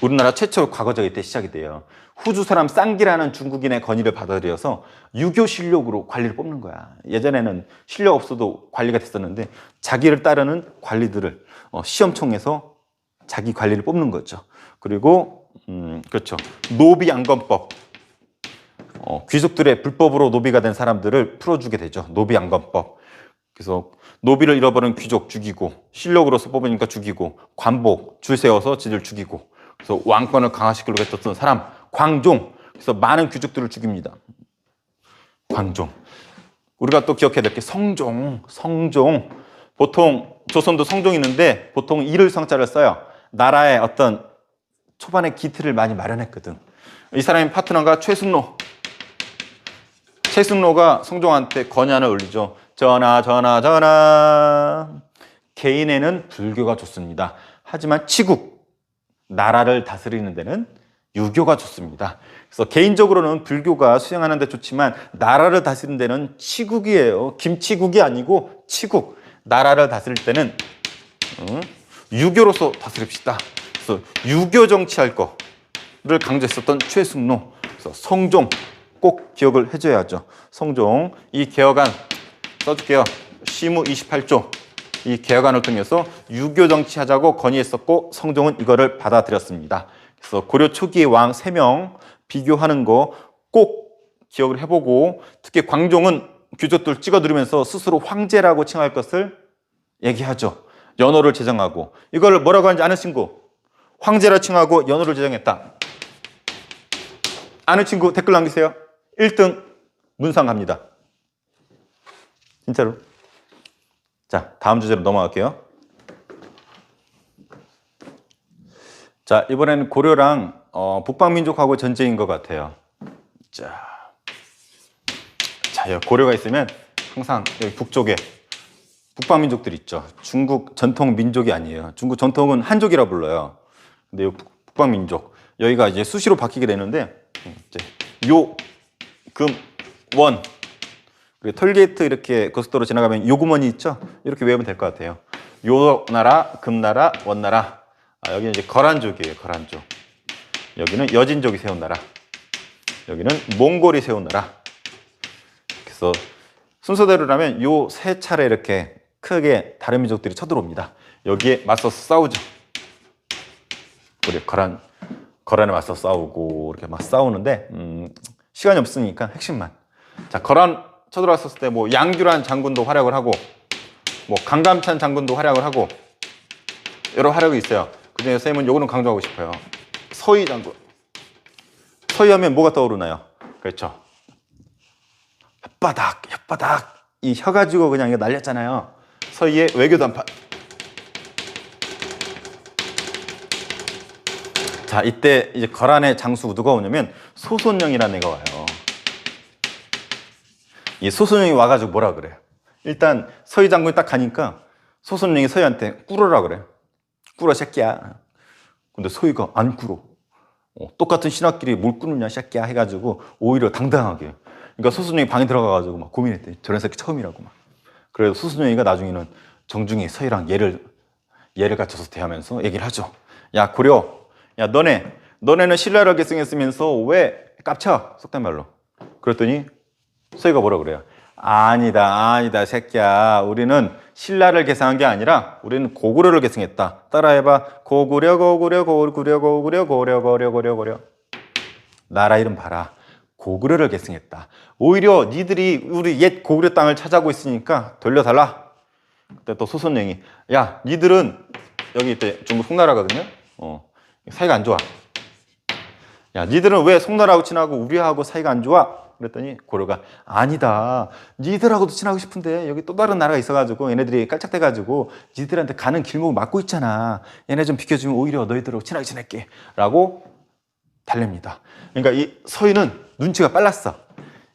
우리나라 최초로 과거제가 이때 시작이 돼요. 후주 사람 쌍기라는 중국인의 건의를 받아들여서 유교 실력으로 관리를 뽑는 거야. 예전에는 실력 없어도 관리가 됐었는데 자기를 따르는 관리들을 시험총에서 자기 관리를 뽑는 거죠. 그리고 그렇죠. 노비양건법. 귀족들의 불법으로 노비가 된 사람들을 풀어주게 되죠. 노비양건법. 그래서 노비를 잃어버린 귀족 죽이고, 실력으로서 뽑으니까 죽이고, 관복 줄 세워서 지들 죽이고, 그래서 왕권을 강화시키려고 했었던 사람 광종. 그래서 많은 귀족들을 죽입니다. 광종. 우리가 또 기억해야 될 게 성종. 보통 조선도 성종이 있는데 보통 일을 성자를 써요. 나라의 어떤 초반에 기틀을 많이 마련했거든. 이 사람의 파트너가 최승로가 성종한테 건의안을 올리죠. 전하. 개인에는 불교가 좋습니다. 하지만 치국, 나라를 다스리는 데는 유교가 좋습니다. 그래서 개인적으로는 불교가 수행하는 데 좋지만 나라를 다스리는 데는 치국이에요. 김치국이 아니고 치국. 나라를 다스릴 때는 유교로서 다스립시다. 그래서 유교 정치할 거를 강조했었던 최승로. 그래서 성종 꼭 기억을 해줘야죠. 성종. 이 개혁안 써줄게요. 시무 28조. 이 개혁안을 통해서 유교 정치하자고 건의했었고 성종은 이거를 받아들였습니다. 그래서 고려 초기의 왕 3명 비교하는 거 꼭 기억을 해보고, 특히 광종은 귀족들 찍어 누르면서 스스로 황제라고 칭할 것을 얘기하죠. 연호를 제정하고, 이걸 뭐라고 하는지 아는 친구? 황제라 칭하고 연호를 제정했다. 아는 친구 댓글 남기세요. 1등 문상 갑니다. 진짜로. 자, 다음 주제로 넘어갈게요. 자, 이번에는 고려랑 북방민족하고 전쟁인 것 같아요. 자, 여기 고려가 있으면 항상 여기 북쪽에 북방민족들 있죠. 중국 전통 민족이 아니에요. 중국 전통은 한족이라 불러요. 근데 여기 북방민족, 여기가 이제 수시로 바뀌게 되는데, 이제 요, 금, 원, 그리고 톨게이트 이렇게 고속도로 지나가면 요구먼이 있죠. 이렇게 외우면 될 것 같아요. 요 나라, 금나라, 원나라. 여기는 이제 거란족이에요. 거란족. 여기는 여진족이 세운 나라. 여기는 몽골이 세운 나라. 그래서 순서대로라면 요 세 차례 이렇게 크게 다른 민족들이 쳐들어옵니다. 여기에 맞서서 싸우죠. 우리 거란에 맞서 싸우고 이렇게 막 싸우는데 시간이 없으니까 핵심만. 자, 거란 쳐들어왔을 때 뭐 양규란 장군도 활약을 하고, 뭐 강감찬 장군도 활약을 하고, 여러 활약이 있어요. 그중에 선생님은 요거는 강조하고 싶어요. 서희 장군. 서희하면 뭐가 떠오르나요? 그렇죠. 혓바닥. 이 혀 가지고 그냥 이거 날렸잖아요. 서희의 외교 단판. 자, 이때 이제 거란의 장수 누가 오냐면 소손영이라는 애가 와요. 이 소손영이 와가지고 뭐라 그래? 일단 서희 장군이 딱 가니까 소손영이 서희한테 꿇으라 그래. 꿇어 새끼야. 근데 서희가 안 꿇어. 똑같은 신하끼리 뭘 꿇느냐 새끼야 해가지고 오히려 당당하게. 그러니까 소손영이 방에 들어가가지고 막 고민했대. 저런 새끼 처음이라고 막. 그래서 소손영이가 나중에는 정중히 서희랑 예를 갖춰서 대하면서 얘기를 하죠. 야 고려, 야 너네 너네는 신라를 계승했으면서 왜 깝쳐? 속된 말로. 그랬더니 서희가 뭐라 그래요? 아니다 새끼야. 우리는 신라를 계승한 게 아니라 우리는 고구려를 계승했다. 따라해봐. 고구려 나라 이름 봐라. 고구려를 계승했다. 오히려 니들이 우리 옛 고구려 땅을 차지하고 있으니까 돌려달라. 그때 또 소선영이 야 니들은 여기 이때 중국 송나라거든요. 사이가 안 좋아. 야 니들은 왜 송나라하고 친하고 우리하고 사이가 안 좋아? 그랬더니 고려가 아니다. 니들하고도 친하고 싶은데 여기 또 다른 나라가 있어가지고 얘네들이 깔짝대가지고 니들한테 가는 길목 막고 있잖아. 얘네 좀 비켜주면 오히려 너희들하고 친하게 지낼게 라고 달랩니다. 그러니까 이 서희는 눈치가 빨랐어.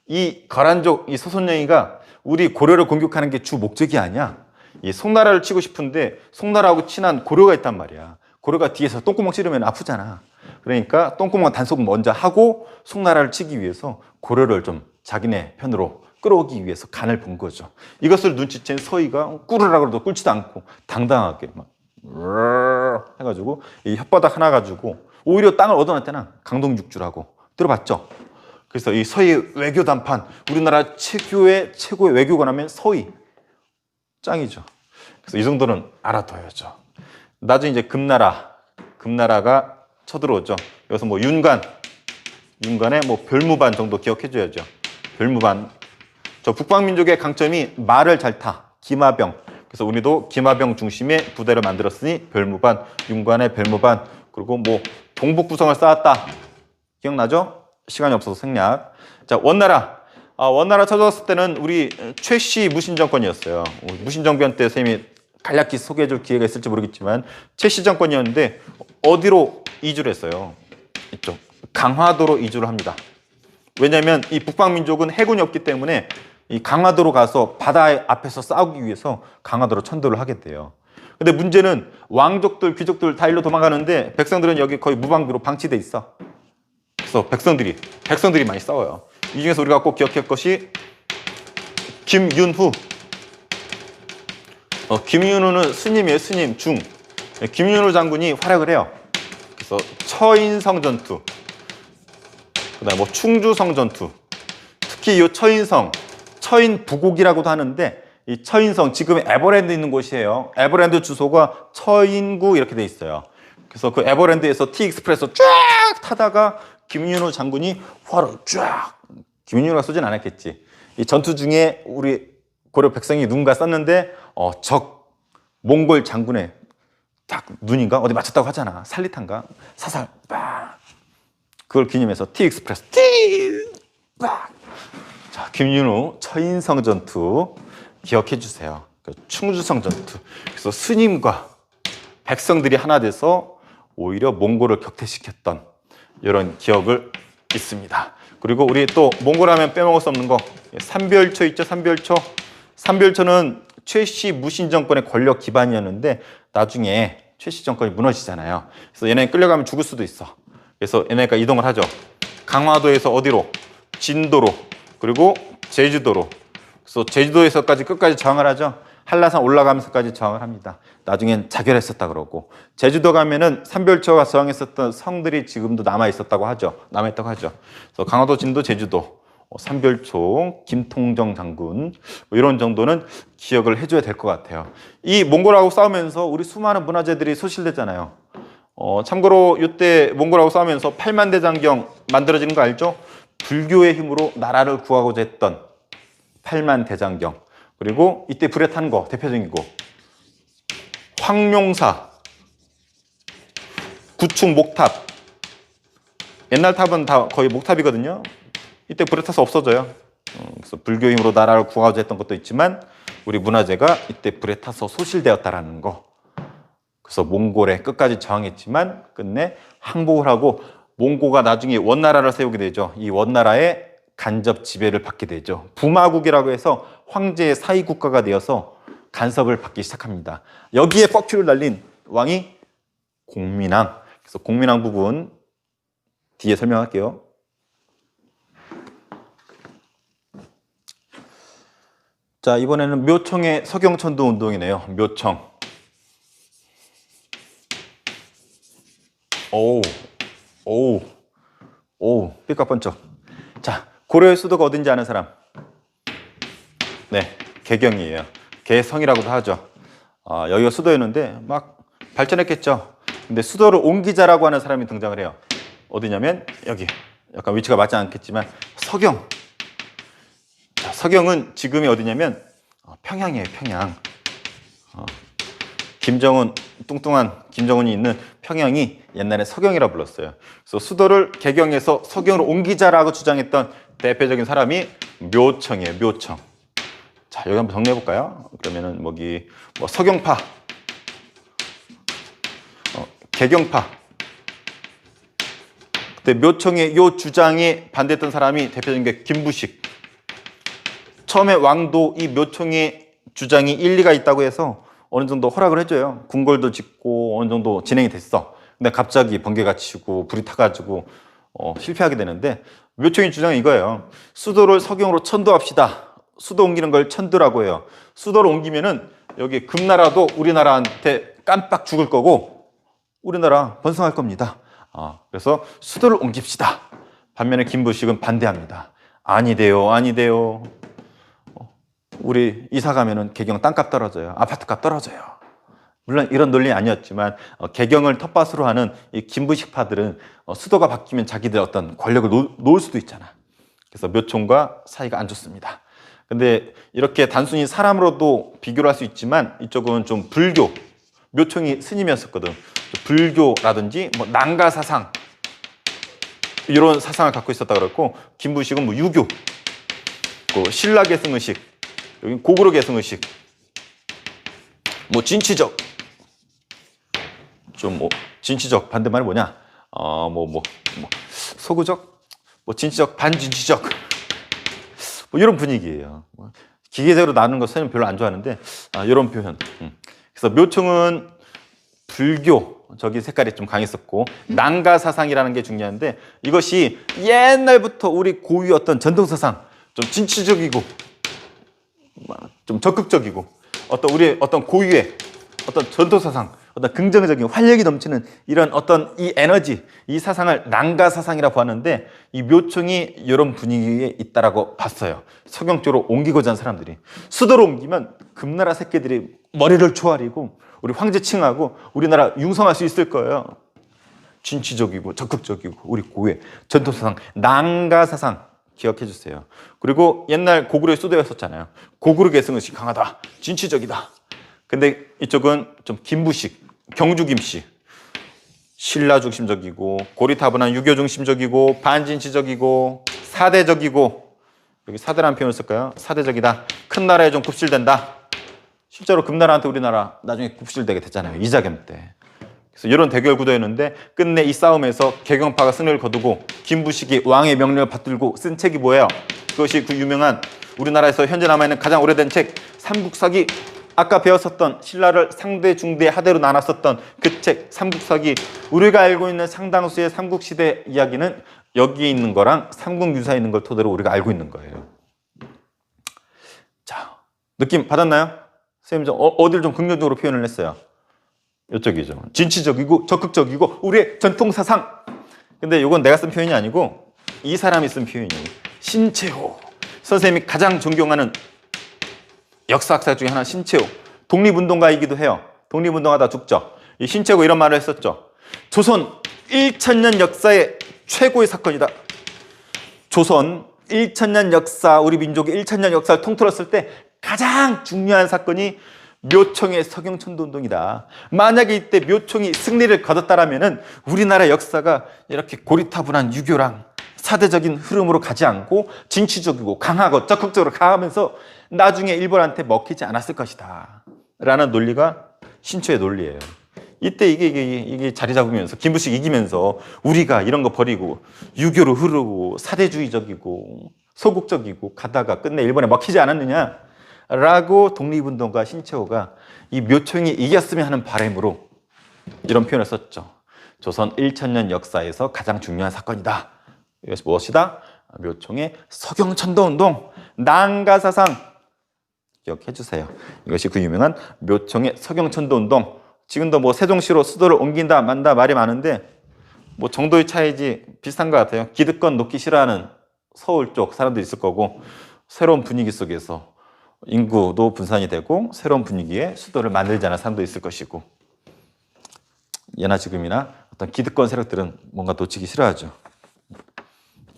이 거란족 이 소선영이가 우리 고려를 공격하는 게 주 목적이 아니야. 이 송나라를 치고 싶은데 송나라하고 친한 고려가 있단 말이야. 고려가 뒤에서 똥구멍 찌르면 아프잖아. 그러니까 똥구멍 단속 먼저 하고 송나라를 치기 위해서 고려를 좀 자기네 편으로 끌어오기 위해서 간을 본 거죠. 이것을 눈치챈 서희가 꿇으라 그래도 꿇지도 않고 당당하게 막 해가지고 이 혓바닥 하나 가지고 오히려 땅을 얻어놨잖아. 강동육주라고 들어봤죠? 그래서 이 서희 외교 단판 우리나라 최고의 외교관하면 서희 짱이죠. 그래서 이 정도는 알아둬야죠. 나중에 이제 금나라가 쳐들어오죠. 여기서 뭐 윤관의 뭐 별무반 정도 기억해줘야죠. 별무반. 저 북방민족의 강점이 말을 잘 타. 기마병. 그래서 우리도 기마병 중심의 부대를 만들었으니 별무반, 윤관의 별무반. 그리고 뭐 동북부성을 쌓았다. 기억나죠? 시간이 없어서 생략. 자, 원나라. 원나라 찾아왔을 때는 우리 최씨 무신정권이었어요. 무신정변 때 쌤이 간략히 소개해줄 기회가 있을지 모르겠지만 최씨 정권이었는데 어디로 이주를 했어요? 이쪽 강화도로 이주를 합니다. 왜냐하면 이 북방민족은 해군이 없기 때문에 이 강화도로 가서 바다 앞에서 싸우기 위해서 강화도로 천도를 하게 돼요. 근데 문제는 왕족들, 귀족들 다 일로 도망가는데 백성들은 여기 거의 무방비로 방치돼 있어. 그래서 백성들이 많이 싸워요. 이 중에서 우리가 꼭 기억할 것이 김윤후. 김윤후는 스님이에요, 스님, 중. 김윤후 장군이 활약을 해요. 그래서 처인성 전투, 그다음에 뭐 충주성 전투. 특히 이 처인부곡이라고도 하는데 이 처인성 지금 에버랜드 있는 곳이에요. 에버랜드 주소가 처인구 이렇게 돼 있어요. 그래서 그 에버랜드에서 티익스프레소 쫙 타다가 김윤후 장군이 활을 쫙. 김윤후가 쏘진 않았겠지. 이 전투 중에 우리 고려 백성이 누군가 쐈는데 적 몽골 장군의 딱 눈인가 어디 맞췄다고 하잖아. 살리탄가 사살 빵. 그걸 기념해서 티익스프레스 빵. 자, 김윤후 처인성 전투 기억해 주세요. 충주성 전투. 그래서 스님과 백성들이 하나 돼서 오히려 몽골을 격퇴시켰던 이런 기억을 있습니다. 그리고 우리 또 몽골 하면 빼먹을 수 없는 거 삼별초 있죠. 삼별초는 최씨 무신 정권의 권력 기반이었는데 나중에 최씨 정권이 무너지잖아요. 그래서 얘네 끌려가면 죽을 수도 있어. 그래서 얘네가 이동을 하죠. 강화도에서 어디로? 진도로, 그리고 제주도로. 그래서 제주도에서까지 끝까지 저항을 하죠. 한라산 올라가면서까지 저항을 합니다. 나중엔 자결했었다 그러고. 제주도 가면은 삼별초가 저항했었던 성들이 지금도 남아있다고 하죠. 그래서 강화도, 진도, 제주도, 삼별초, 김통정 장군 뭐 이런 정도는 기억을 해줘야 될 것 같아요. 이 몽골하고 싸우면서 우리 수많은 문화재들이 소실되잖아요. 참고로 이때 몽골하고 싸우면서 팔만대장경 만들어지는 거 알죠? 불교의 힘으로 나라를 구하고자 했던 팔만대장경. 그리고 이때 불에 탄 거 대표적인 거 황룡사, 구축 목탑. 옛날 탑은 다 거의 목탑이거든요. 이때 불에 타서 없어져요. 그래서 불교 힘으로 나라를 구하고자 했던 것도 있지만 우리 문화재가 이때 불에 타서 소실되었다라는 거. 그래서 몽골에 끝까지 저항했지만 끝내 항복을 하고 몽고가 나중에 원나라를 세우게 되죠. 이 원나라의 간접 지배를 받게 되죠. 부마국이라고 해서 황제의 사위 국가가 되어서 간섭을 받기 시작합니다. 여기에 뻑큐를 날린 왕이 공민왕. 그래서 공민왕 부분 뒤에 설명할게요. 자, 이번에는 묘청의 서경천도 운동이네요. 묘청. 오, 오, 삐까번쩍. 자, 고려의 수도가 어딘지 아는 사람? 네, 개경이에요. 개성이라고도 하죠. 여기가 수도였는데 막 발전했겠죠. 근데 수도를 옮기자라고 하는 사람이 등장을 해요. 어디냐면 여기. 약간 위치가 맞지 않겠지만 서경. 자, 서경은 지금이 어디냐면 평양이에요. 평양. 김정은, 뚱뚱한 김정은이 있는 평양이 옛날에 서경이라 불렀어요. 그래서 수도를 개경에서 서경으로 옮기자라고 주장했던 대표적인 사람이 묘청이에요. 묘청. 자, 여기 한번 정리해 볼까요? 그러면은 뭐기 뭐 서경파, 개경파. 그때 묘청의 요 주장에 반대했던 사람이 대표적인 게 김부식. 처음에 왕도 이 묘청의 주장이 일리가 있다고 해서 어느 정도 허락을 해줘요. 궁궐도 짓고 어느 정도 진행이 됐어. 근데 갑자기 번개가 치고 불이 타가지고 실패하게 되는데 묘청의 주장은 이거예요. 수도를 서경으로 천도합시다. 수도 옮기는 걸 천도라고 해요. 수도를 옮기면은 여기 금나라도 우리나라한테 깜빡 죽을 거고 우리나라 번성할 겁니다. 그래서 수도를 옮깁시다. 반면에 김부식은 반대합니다. 아니돼요, 아니돼요. 우리 이사 가면은 개경 땅값 떨어져요. 아파트값 떨어져요. 물론 이런 논리는 아니었지만 개경을 텃밭으로 하는 이 김부식파들은 수도가 바뀌면 자기들 어떤 권력을 놓을 수도 있잖아. 그래서 묘총과 사이가 안 좋습니다. 근데 이렇게 단순히 사람으로도 비교를 할 수 있지만 이쪽은 좀 불교, 묘총이 스님이었었거든. 불교라든지 뭐 난가 사상 이런 사상을 갖고 있었다 그랬고 김부식은 뭐 유교, 신라 계승 의식, 여기 고구려 계승 의식, 뭐 진취적, 좀 뭐 진취적 반대말이 뭐냐? 소구적, 뭐 진취적, 반진취적, 뭐 이런 분위기예요. 기계적으로 나누는 거 선생님 별로 안 좋아하는데 이런 표현. 그래서 묘총은 불교, 저기 색깔이 좀 강했었고 난가 사상이라는 게 중요한데 이것이 옛날부터 우리 고유 어떤 전통 사상, 좀 진취적이고 좀 적극적이고 우리 어떤 고유의 어떤 전통 사상, 어떤 긍정적인 활력이 넘치는 이런 어떤 이 에너지, 이 사상을 난가 사상이라 보았는데 이 묘총이 이런 분위기에 있다라고 봤어요. 서경 쪽으로 옮기고자 한 사람들이 수도로 옮기면 금나라 새끼들이 머리를 조아리고 우리 황제층하고 우리나라 융성할 수 있을 거예요. 진취적이고 적극적이고 우리 고유의 전통 사상, 난가 사상 기억해 주세요. 그리고 옛날 고구려의 수도였었잖아요. 고구려 계승의식 강하다, 진취적이다. 근데 이쪽은 좀 김부식, 경주 김씨, 신라 중심적이고 고리타분한 유교 중심적이고 반진취적이고 사대적이고, 여기 사대라는 표현을 쓸까요? 사대적이다. 큰 나라에 좀 굽실된다. 실제로 금나라한테 우리나라 나중에 굽실되게 됐잖아요. 이자겸 때. 그래서 이런 대결 구도였는데 끝내 이 싸움에서 개경파가 승리를 거두고 김부식이 왕의 명령을 받들고 쓴 책이 뭐예요? 그것이 그 유명한 우리나라에서 현재 남아있는 가장 오래된 책 삼국사기. 아까 배웠었던 신라를 상대, 중대, 하대로 나눴었던 그 책 삼국사기. 우리가 알고 있는 상당수의 삼국시대 이야기는 여기 있는 거랑 삼국유사에 있는 걸 토대로 우리가 알고 있는 거예요. 자, 느낌 받았나요? 선생님 어디를 좀 긍정적으로 표현을 했어요? 이쪽이죠. 진취적이고 적극적이고 우리의 전통사상. 근데 이건 내가 쓴 표현이 아니고 이 사람이 쓴 표현이에요. 신채호 선생님이 가장 존경하는 역사학자 중에 하나. 신채호 독립운동가이기도 해요. 독립운동하다 죽죠. 이 신채호 이런 말을 했었죠. 조선 1000년 역사의 최고의 사건이다. 조선 1000년 역사, 우리 민족의 1000년 역사를 통틀었을 때 가장 중요한 사건이 묘총의 서경천도운동이다. 만약에 이때 묘총이 승리를 거뒀다라면은 우리나라 역사가 이렇게 고리타분한 유교랑 사대적인 흐름으로 가지 않고 진취적이고 강하고 적극적으로 강하면서 나중에 일본한테 먹히지 않았을 것이다 라는 논리가 신초의 논리예요. 이때 이게 자리 잡으면서 김부식 이기면서 우리가 이런 거 버리고 유교로 흐르고 사대주의적이고 소극적이고 가다가 끝내 일본에 먹히지 않았느냐 라고 독립운동가 신채호가 이 묘총이 이겼으면 하는 바람으로 이런 표현을 썼죠. 조선 1000년 역사에서 가장 중요한 사건이다. 이것이 무엇이다? 묘총의 서경천도운동, 난가사상. 기억해 주세요. 이것이 그 유명한 묘총의 서경천도운동. 지금도 뭐 세종시로 수도를 옮긴다 만다 말이 많은데 뭐 정도의 차이지 비슷한 것 같아요. 기득권 놓기 싫어하는 서울 쪽 사람도 있을 거고, 새로운 분위기 속에서 인구도 분산이 되고 새로운 분위기의 수도를 만들자는 사람도 있을 것이고, 예나 지금이나 어떤 기득권 세력들은 뭔가 놓치기 싫어하죠.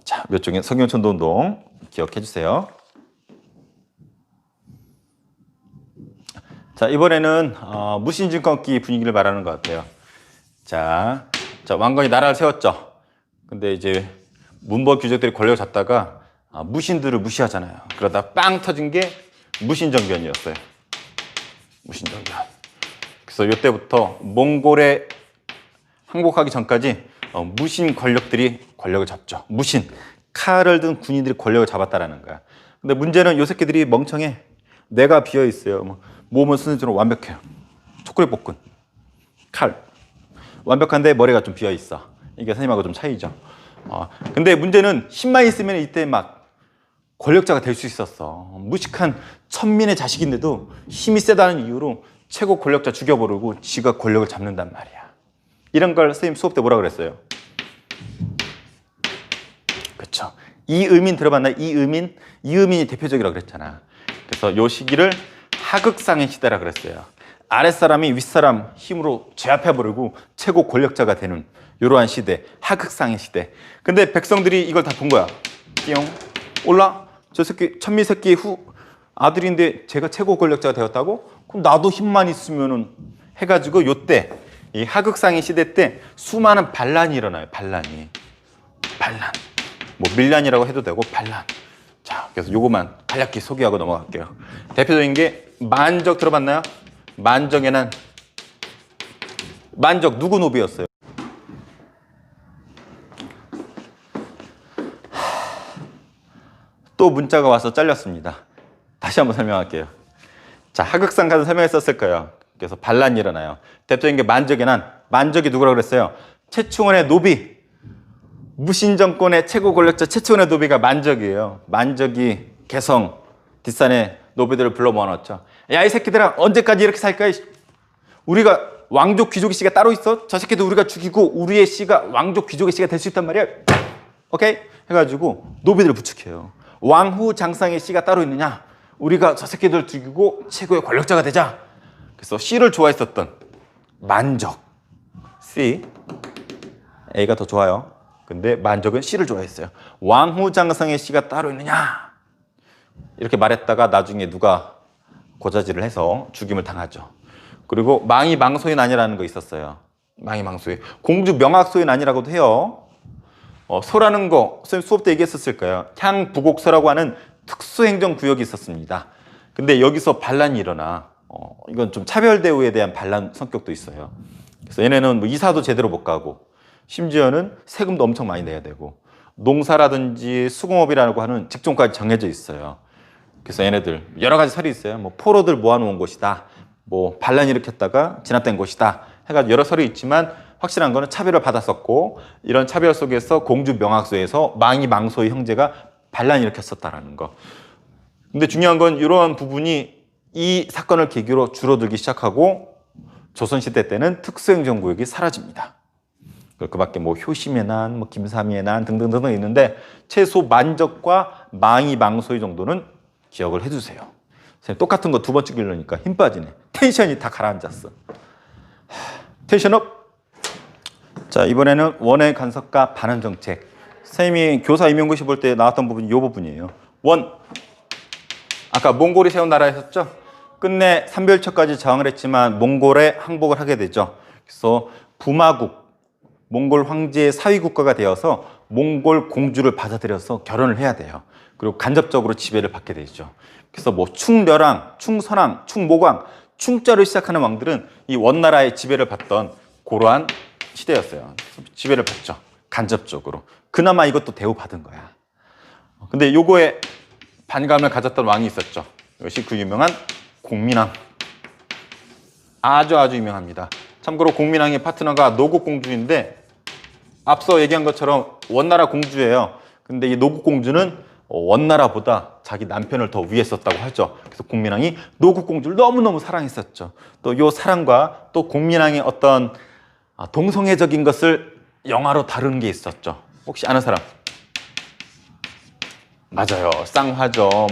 자, 몇 종의 성경천도 운동 기억해 주세요. 자, 이번에는 무신증 끊기 분위기를 말하는 것 같아요. 자, 왕건이 나라를 세웠죠. 근데 이제 문벌 귀족들이 권력을 잡다가 무신들을 무시하잖아요. 그러다 빵 터진 게 무신정변이었어요. 무신정변. 그래서 이때부터 몽골에 항복하기 전까지 무신 권력들이 권력을 잡죠. 무신, 칼을 든 군인들이 권력을 잡았다라는 거야. 근데 문제는 요 새끼들이 멍청해. 뇌가 비어 있어요. 몸은 순서대로 완벽해요. 초콜릿 볶은 칼 완벽한데 머리가 좀 비어 있어. 이게 선생님하고 좀 차이죠. 근데 문제는 힘만 있으면 이때 막 권력자가 될 수 있었어. 무식한 천민의 자식인데도 힘이 세다는 이유로 최고 권력자 죽여버리고 지가 권력을 잡는단 말이야. 이런 걸 선생님 수업 때 뭐라 그랬어요? 그렇죠. 이의민 들어봤나요? 이의민이 대표적이라고 그랬잖아. 그래서 요 시기를 하극상의 시대라 그랬어요. 아랫사람이 윗사람 힘으로 제압해버리고 최고 권력자가 되는 이러한 시대, 하극상의 시대. 근데 백성들이 이걸 다 본 거야. 띠용 올라 저 새끼 천미 새끼 아들인데 제가 최고 권력자가 되었다고? 그럼 나도 힘만 있으면은 해가지고 요때 이 하극상의 시대 때 수많은 반란이 일어나요. 반란. 뭐 밀란이라고 해도 되고 반란. 자, 그래서 요거만 간략히 소개하고 넘어갈게요. 대표적인 게 만적 들어봤나요? 만적의 난. 만적 누구 노비였어요? 또 문자가 와서 잘렸습니다. 다시 한번 설명할게요. 자, 하극상 가서 설명했었을 거예요. 그래서 반란이 일어나요. 대표적인 게 만적의 난. 만적이 누구라고 그랬어요? 최충원의 노비. 무신 정권의 최고 권력자 최충원의 노비가 만적이에요. 만적이 개성 뒷산에 노비들을 불러 모아놨죠. 야, 이 새끼들아, 언제까지 이렇게 살 거야? 우리가 왕족 귀족의 씨가 따로 있어? 저 새끼들 우리가 죽이고 우리의 씨가 왕족 귀족의 씨가 될 수 있단 말이야. 오케이? 해가지고 노비들을 부축해요. 왕후 장상의 씨가 따로 있느냐? 우리가 저 새끼들 죽이고 최고의 권력자가 되자. 그래서 씨를 좋아했었던 만적. C. A가 더 좋아요. 근데 만적은 씨를 좋아했어요. 왕후 장상의 씨가 따로 있느냐? 이렇게 말했다가 나중에 누가 고자질을 해서 죽임을 당하죠. 그리고 망이 망소의 난이라는 거 있었어요. 망이 망소의. 공주 명학소의 난이라고도 해요. 소라는 거 선생님 수업 때 얘기했었을 거예요. 향부곡소라고 하는 특수행정구역이 있었습니다. 근데 여기서 반란이 일어나. 이건 좀 차별대우에 대한 반란 성격도 있어요. 그래서 얘네는 뭐 이사도 제대로 못 가고 심지어는 세금도 엄청 많이 내야 되고 농사라든지 수공업이라고 하는 직종까지 정해져 있어요. 그래서 얘네들 여러 가지 설이 있어요. 뭐 포로들 모아놓은 곳이다. 뭐 반란 일으켰다가 진압된 곳이다. 해가지고 여러 설이 있지만 확실한 거는 차별을 받았었고 이런 차별 속에서 공주 명학소에서 망이 망소의 형제가 반란 일으켰었다라는 거. 근데 중요한 건 이러한 부분이 이 사건을 계기로 줄어들기 시작하고 조선시대 때는 특수행정구역이 사라집니다. 그 밖에 뭐 효심의 난, 뭐 김삼이의 난 등등등 있는데 최소 만적과 망이 망소의 정도는 기억을 해주세요. 똑같은 거 두 번 찍으려니까 힘 빠지네. 텐션이 다 가라앉았어. 텐션업. 자, 이번에는 원의 간섭과 반환 정책. 선생님이 교사 임용고시 볼 때 나왔던 부분이 이 부분이에요. 원. 아까 몽골이 세운 나라였었죠. 끝내 삼별초까지 저항을 했지만 몽골에 항복을 하게 되죠. 그래서 부마국, 몽골 황제의 사위 국가가 되어서 몽골 공주를 받아들여서 결혼을 해야 돼요. 그리고 간접적으로 지배를 받게 되죠. 그래서 뭐 충렬왕, 충선왕, 충모광, 충자를 시작하는 왕들은 이 원나라의 지배를 받던 그러한 시대였어요. 지배를 받죠. 간접적으로. 그나마 이것도 대우받은 거야. 근데 요거에 반감을 가졌던 왕이 있었죠. 이것이 그 유명한 공민왕. 아주 유명합니다. 참고로 공민왕의 파트너가 노국공주인데 앞서 얘기한 것처럼 원나라 공주예요. 근데 이 노국공주는 원나라보다 자기 남편을 더 위에 썼다고 하죠. 그래서 공민왕이 노국공주를 너무너무 사랑했었죠. 또 이 사랑과 또 공민왕의 어떤 동성애적인 것을 영화로 다룬 게 있었죠. 혹시 아는 사람? 맞아요. 쌍화점.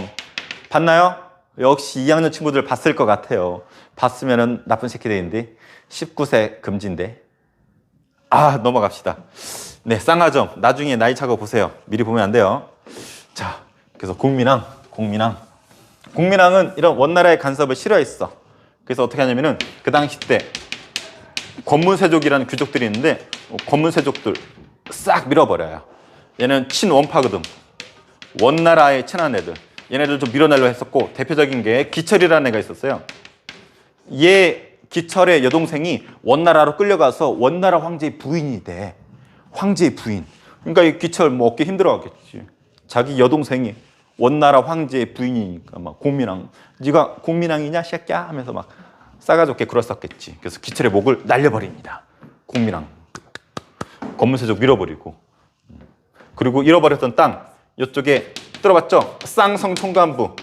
봤나요? 역시 2학년 친구들 봤을 것 같아요. 봤으면은 나쁜 새끼들인데 19세 금지인데. 아, 넘어갑시다. 네, 쌍화점. 나중에 나이 차고 보세요. 미리 보면 안 돼요. 자, 그래서 공민왕은 이런 원나라의 간섭을 싫어했어. 그래서 어떻게 하냐면은 그 당시 때 권문세족이라는 귀족들이 있는데 권문세족들 싹 밀어버려요. 얘는 친원파거든. 원나라에 친한 애들. 얘네들 좀 밀어내려 했었고, 대표적인 게 기철이라는 애가 있었어요. 얘 기철의 여동생이 원나라로 끌려가서 원나라 황제의 부인이 돼. 황제의 부인. 그러니까 이 기철 뭐 얻기 힘들어하겠지. 자기 여동생이 원나라 황제의 부인이니까 막 공민왕, 네가 공민왕이냐 새끼야 하면서 막 싸가지 없게 굴었었겠지. 그래서 기철의 목을 날려버립니다. 공민왕. 권문세족 밀어버리고. 그리고 잃어버렸던 땅 이쪽에 들어봤죠? 쌍성 총관부.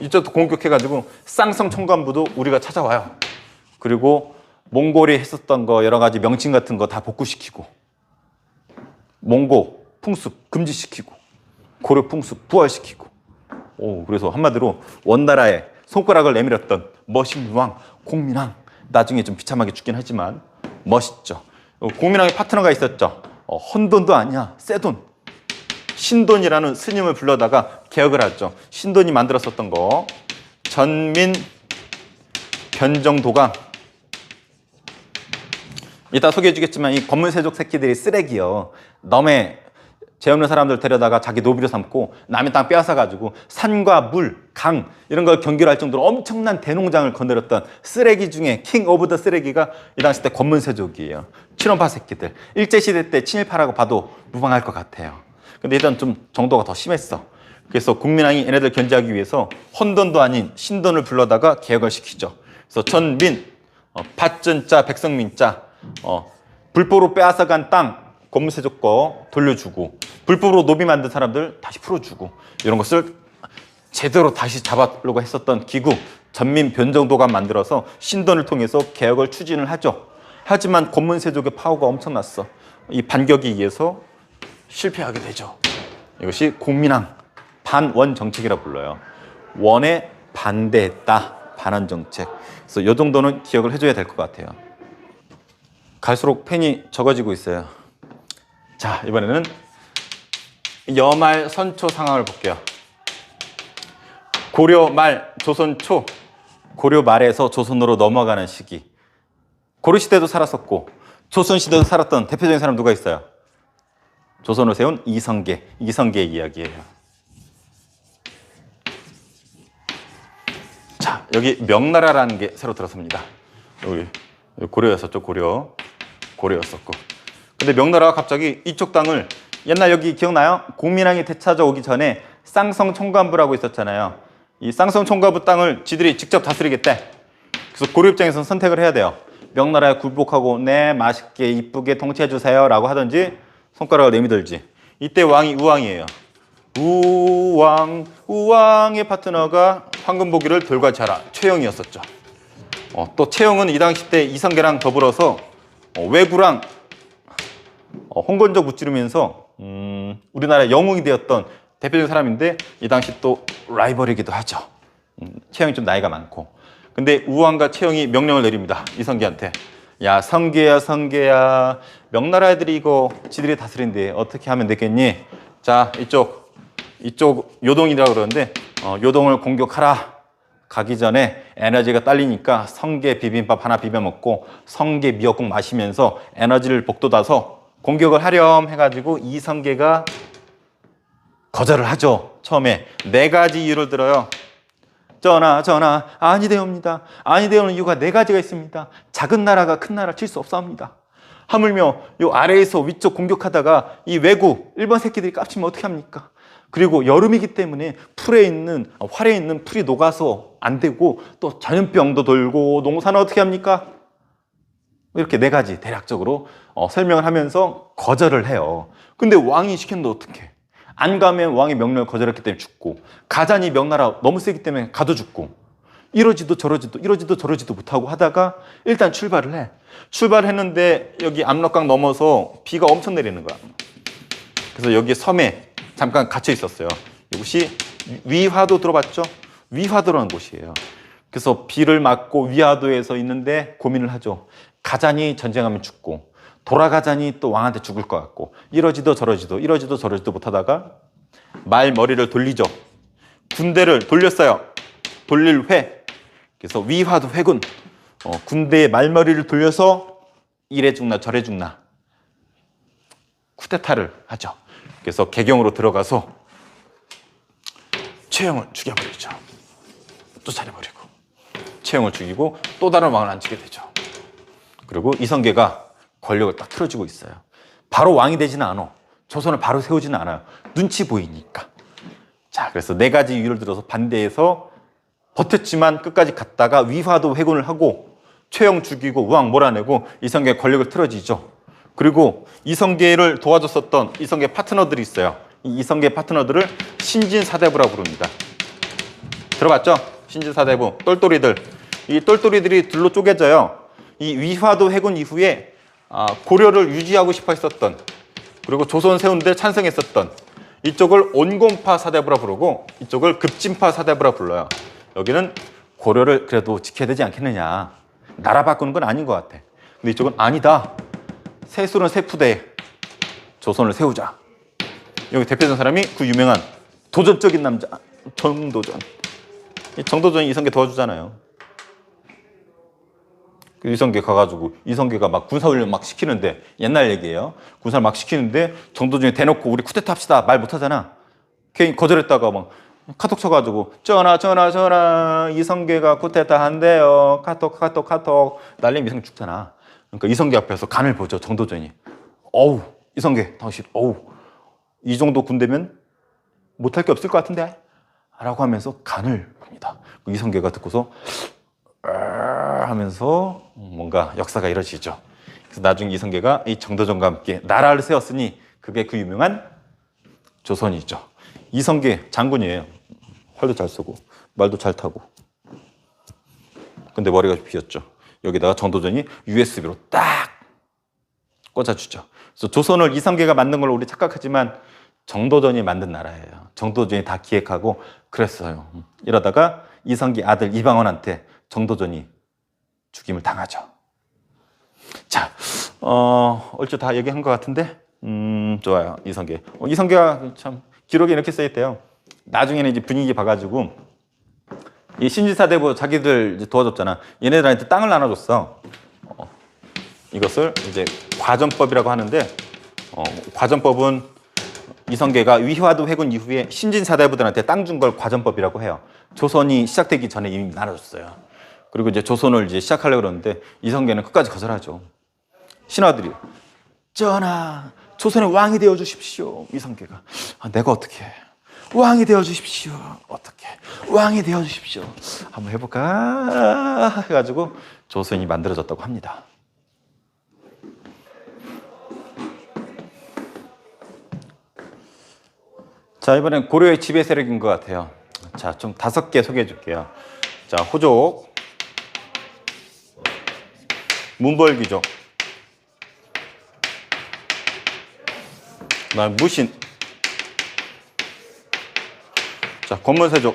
이쪽도 공격해가지고 쌍성 총관부도 우리가 찾아와요. 그리고 몽골이 했었던 거 여러 가지 명칭 같은 거 다 복구시키고, 몽고 풍습 금지시키고, 고려 풍습 부활시키고. 그래서 한마디로 원나라에 손가락을 내밀었던 멋있는 왕 공민왕. 나중에 좀 비참하게 죽긴 하지만 멋있죠. 공민왕의 파트너가 있었죠. 헌돈도 아니야, 쎄돈. 신돈이라는 스님을 불러다가 개혁을 하죠. 신돈이 만들었었던 거. 전민 변정도강. 이따 소개해 주겠지만 이 권문세족 새끼들이 쓰레기요. 남의 죄 없는 사람들 데려다가 자기 노비로 삼고 남의 땅 빼앗아가지고 산과 물, 강 이런 걸 경계할 정도로 엄청난 대농장을 거느렸던 쓰레기 중에 킹 오브 더 쓰레기가 이 당시 때 권문세족이에요. 친원파 새끼들. 일제시대 때 친일파라고 봐도 무방할 것 같아요. 근데 일단 좀 정도가 더 심했어. 그래서 국민왕이 얘네들 견제하기 위해서 헌돈도 아닌 신돈을 불러다가 개혁을 시키죠. 그래서 전민, 밭전자, 백성민자, 불법으로 빼앗아간 땅 권문세족 거 돌려주고, 불법으로 노비 만든 사람들 다시 풀어주고, 이런 것을 제대로 다시 잡으려고 했었던 기구 전민 변정도가 만들어서 신돈을 통해서 개혁을 추진을 하죠. 하지만 권문세족의 파워가 엄청났어. 이 반격에 의해서 실패하게 되죠. 이것이 공민왕 반원 정책이라 불러요. 원에 반대했다. 반원 정책. 그래서 이 정도는 기억을 해줘야 될 것 같아요. 갈수록 펜이 적어지고 있어요. 자, 이번에는 여말 선초 상황을 볼게요. 고려 말, 조선 초. 고려 말에서 조선으로 넘어가는 시기. 고려 시대도 살았었고 조선 시대도 살았던 대표적인 사람 누가 있어요? 조선을 세운 이성계. 이성계의 이야기예요. 자, 여기 명나라라는 게 새로 들어섭니다. 여기 고려였었죠. 고려였었고. 근데 명나라가 갑자기 이쪽 땅을, 옛날 여기 기억나요? 공민왕이 되찾아오기 전에 쌍성 총관부라고 있었잖아요. 이 쌍성 총관부 땅을 지들이 직접 다스리겠대. 그래서 고려 입장에서는 선택을 해야 돼요. 명나라에 굴복하고 네 맛있게 이쁘게 통치해 주세요 라고 하든지 손가락을 내미들지. 이때 왕이 우왕이에요. 우왕의 파트너가 황금보기를 돌과차라 최영이었었죠. 또 최영은 이 당시 때 이성계랑 더불어서 왜구랑 홍건적 무찌르면서 우리나라의 영웅이 되었던 대표적인 사람인데 이 당시 또 라이벌이기도 하죠. 최영이 좀 나이가 많고. 근데 우왕과 최영이 명령을 내립니다. 이성계한테. 야, 성계야, 명나라 애들이 이거 지들이 다스린데 어떻게 하면 되겠니? 자, 이쪽 요동이라고 그러는데 요동을 공격하라. 가기 전에 에너지가 딸리니까 성게 비빔밥 하나 비벼 먹고 성게 미역국 마시면서 에너지를 복돋아서 공격을 하렴 해가지고 이성계가 거절을 하죠. 처음에 4가지 이유를 들어요. 전하 아니되옵니다. 아니되오는 이유가 4가지가 있습니다. 작은 나라가 큰 나라를 칠 수 없사옵니다. 하물며 요 아래에서 위쪽 공격하다가 이 왜구 일본 새끼들이 깝치면 어떻게 합니까? 그리고 여름이기 때문에 활에 있는 풀이 녹아서 안 되고 또 전염병도 돌고 농사는 어떻게 합니까? 이렇게 4가지 대략적으로 설명을 하면서 거절을 해요. 근데 왕이 시켰는데 어떡해? 안 가면 왕이 명령을 거절했기 때문에 죽고, 가자니 명나라 너무 세기 때문에 가도 죽고, 이러지도 저러지도 못하고 하다가 일단 출발을 해. 출발했는데 여기 압록강 넘어서 비가 엄청 내리는 거야. 그래서 여기 섬에 잠깐 갇혀 있었어요. 이곳이 위화도 들어봤죠? 위화도라는 곳이에요. 그래서 비를 맞고 위화도에서 있는데 고민을 하죠. 가자니 전쟁하면 죽고 돌아가자니 또 왕한테 죽을 것 같고 이러지도 저러지도 못하다가 말머리를 돌리죠. 군대를 돌렸어요. 돌릴 회. 그래서 위화도 회군 군대의 말머리를 돌려서 이래 죽나 저래 죽나 쿠데타를 하죠. 그래서 개경으로 들어가서 최영을 죽여버리죠. 쫓아내버리고 최영을 죽이고 또 다른 왕을 앉히게 되죠. 그리고 이성계가 권력을 딱 틀어지고 있어요. 바로 왕이 되지는 않아. 조선을 바로 세우지는 않아요. 눈치 보이니까. 자, 그래서 4가지 이유를 들어서 반대해서 버텼지만 끝까지 갔다가 위화도 회군을 하고 최영 죽이고 왕 몰아내고 이성계의 권력을 틀어지죠. 그리고 이성계를 도와줬었던 이성계 파트너들이 있어요. 이 이성계 파트너들을 신진사대부라고 부릅니다. 들어봤죠? 신진사대부, 똘똘이들. 이 똘똘이들이 둘로 쪼개져요. 이 위화도 회군 이후에 고려를 유지하고 싶어 했었던 그리고 조선 세우는데 찬성했었던 이쪽을 온건파 사대부라 부르고 이쪽을 급진파 사대부라 불러요. 여기는 고려를 그래도 지켜야 되지 않겠느냐. 나라 바꾸는 건 아닌 것 같아. 근데 이쪽은 아니다. 세술은 세푸대 조선을 세우자. 여기 대표적인 사람이 그 유명한 도전적인 남자 정도전. 이 정도전이 이성계 도와주잖아요. 그 이성계 가가지고 이성계가 막 군사훈련 막 시키는데 옛날 얘기예요. 군사를 막 시키는데 정도전이 대놓고 우리 쿠데타 합시다 말 못하잖아. 괜히 거절했다가 막 카톡 쳐가지고 전하 이성계가 쿠데타 한대요. 카톡 날리면 이성계 죽잖아. 그러니까 이성계 앞에서 간을 보죠. 정도전이. 어우 이성계 당신 이 정도 군대면 못할 게 없을 것 같은데 라고 하면서 간을 봅니다. 이성계가 듣고서 하면서 뭔가 역사가 이루어지죠. 그래서 나중에 이성계가 이 정도전과 함께 나라를 세웠으니 그게 그 유명한 조선이죠. 이성계 장군이에요. 활도 잘 쏘고 말도 잘 타고. 근데 머리가 비었죠. 여기다가 정도전이 USB로 딱 꽂아주죠. 그래서 조선을 이성계가 만든 걸로 우리 착각하지만 정도전이 만든 나라예요. 정도전이 다 기획하고 그랬어요. 이러다가 이성계 아들 이방원한테 정도전이 죽임을 당하죠. 자, 얼추 다 얘기한 것 같은데, 좋아요. 이성계. 이성계가 참 기록에 이렇게 써있대요. 나중에는 이제 분위기 봐가지고 이 신진사대부 자기들 이제 도와줬잖아. 얘네들한테 땅을 나눠줬어. 이것을 이제 과전법이라고 하는데, 과전법은 이성계가 위화도 회군 이후에 신진사대부들한테 땅 준 걸 과전법이라고 해요. 조선이 시작되기 전에 이미 나눠줬어요. 그리고 이제 조선을 이제 시작하려고 그러는데 이성계는 끝까지 거절하죠. 신하들이 전하, 조선의 왕이 되어 주십시오. 이성계가 내가 어떻게 해? 왕이 되어 주십시오. 어떻게? 왕이 되어 주십시오. 한번 해볼까? 해가지고 조선이 만들어졌다고 합니다. 자, 이번엔 고려의 지배 세력인 것 같아요. 자, 좀 5개 소개해 줄게요. 자, 호족, 문벌귀족, 그다음 무신, 자, 권문세족,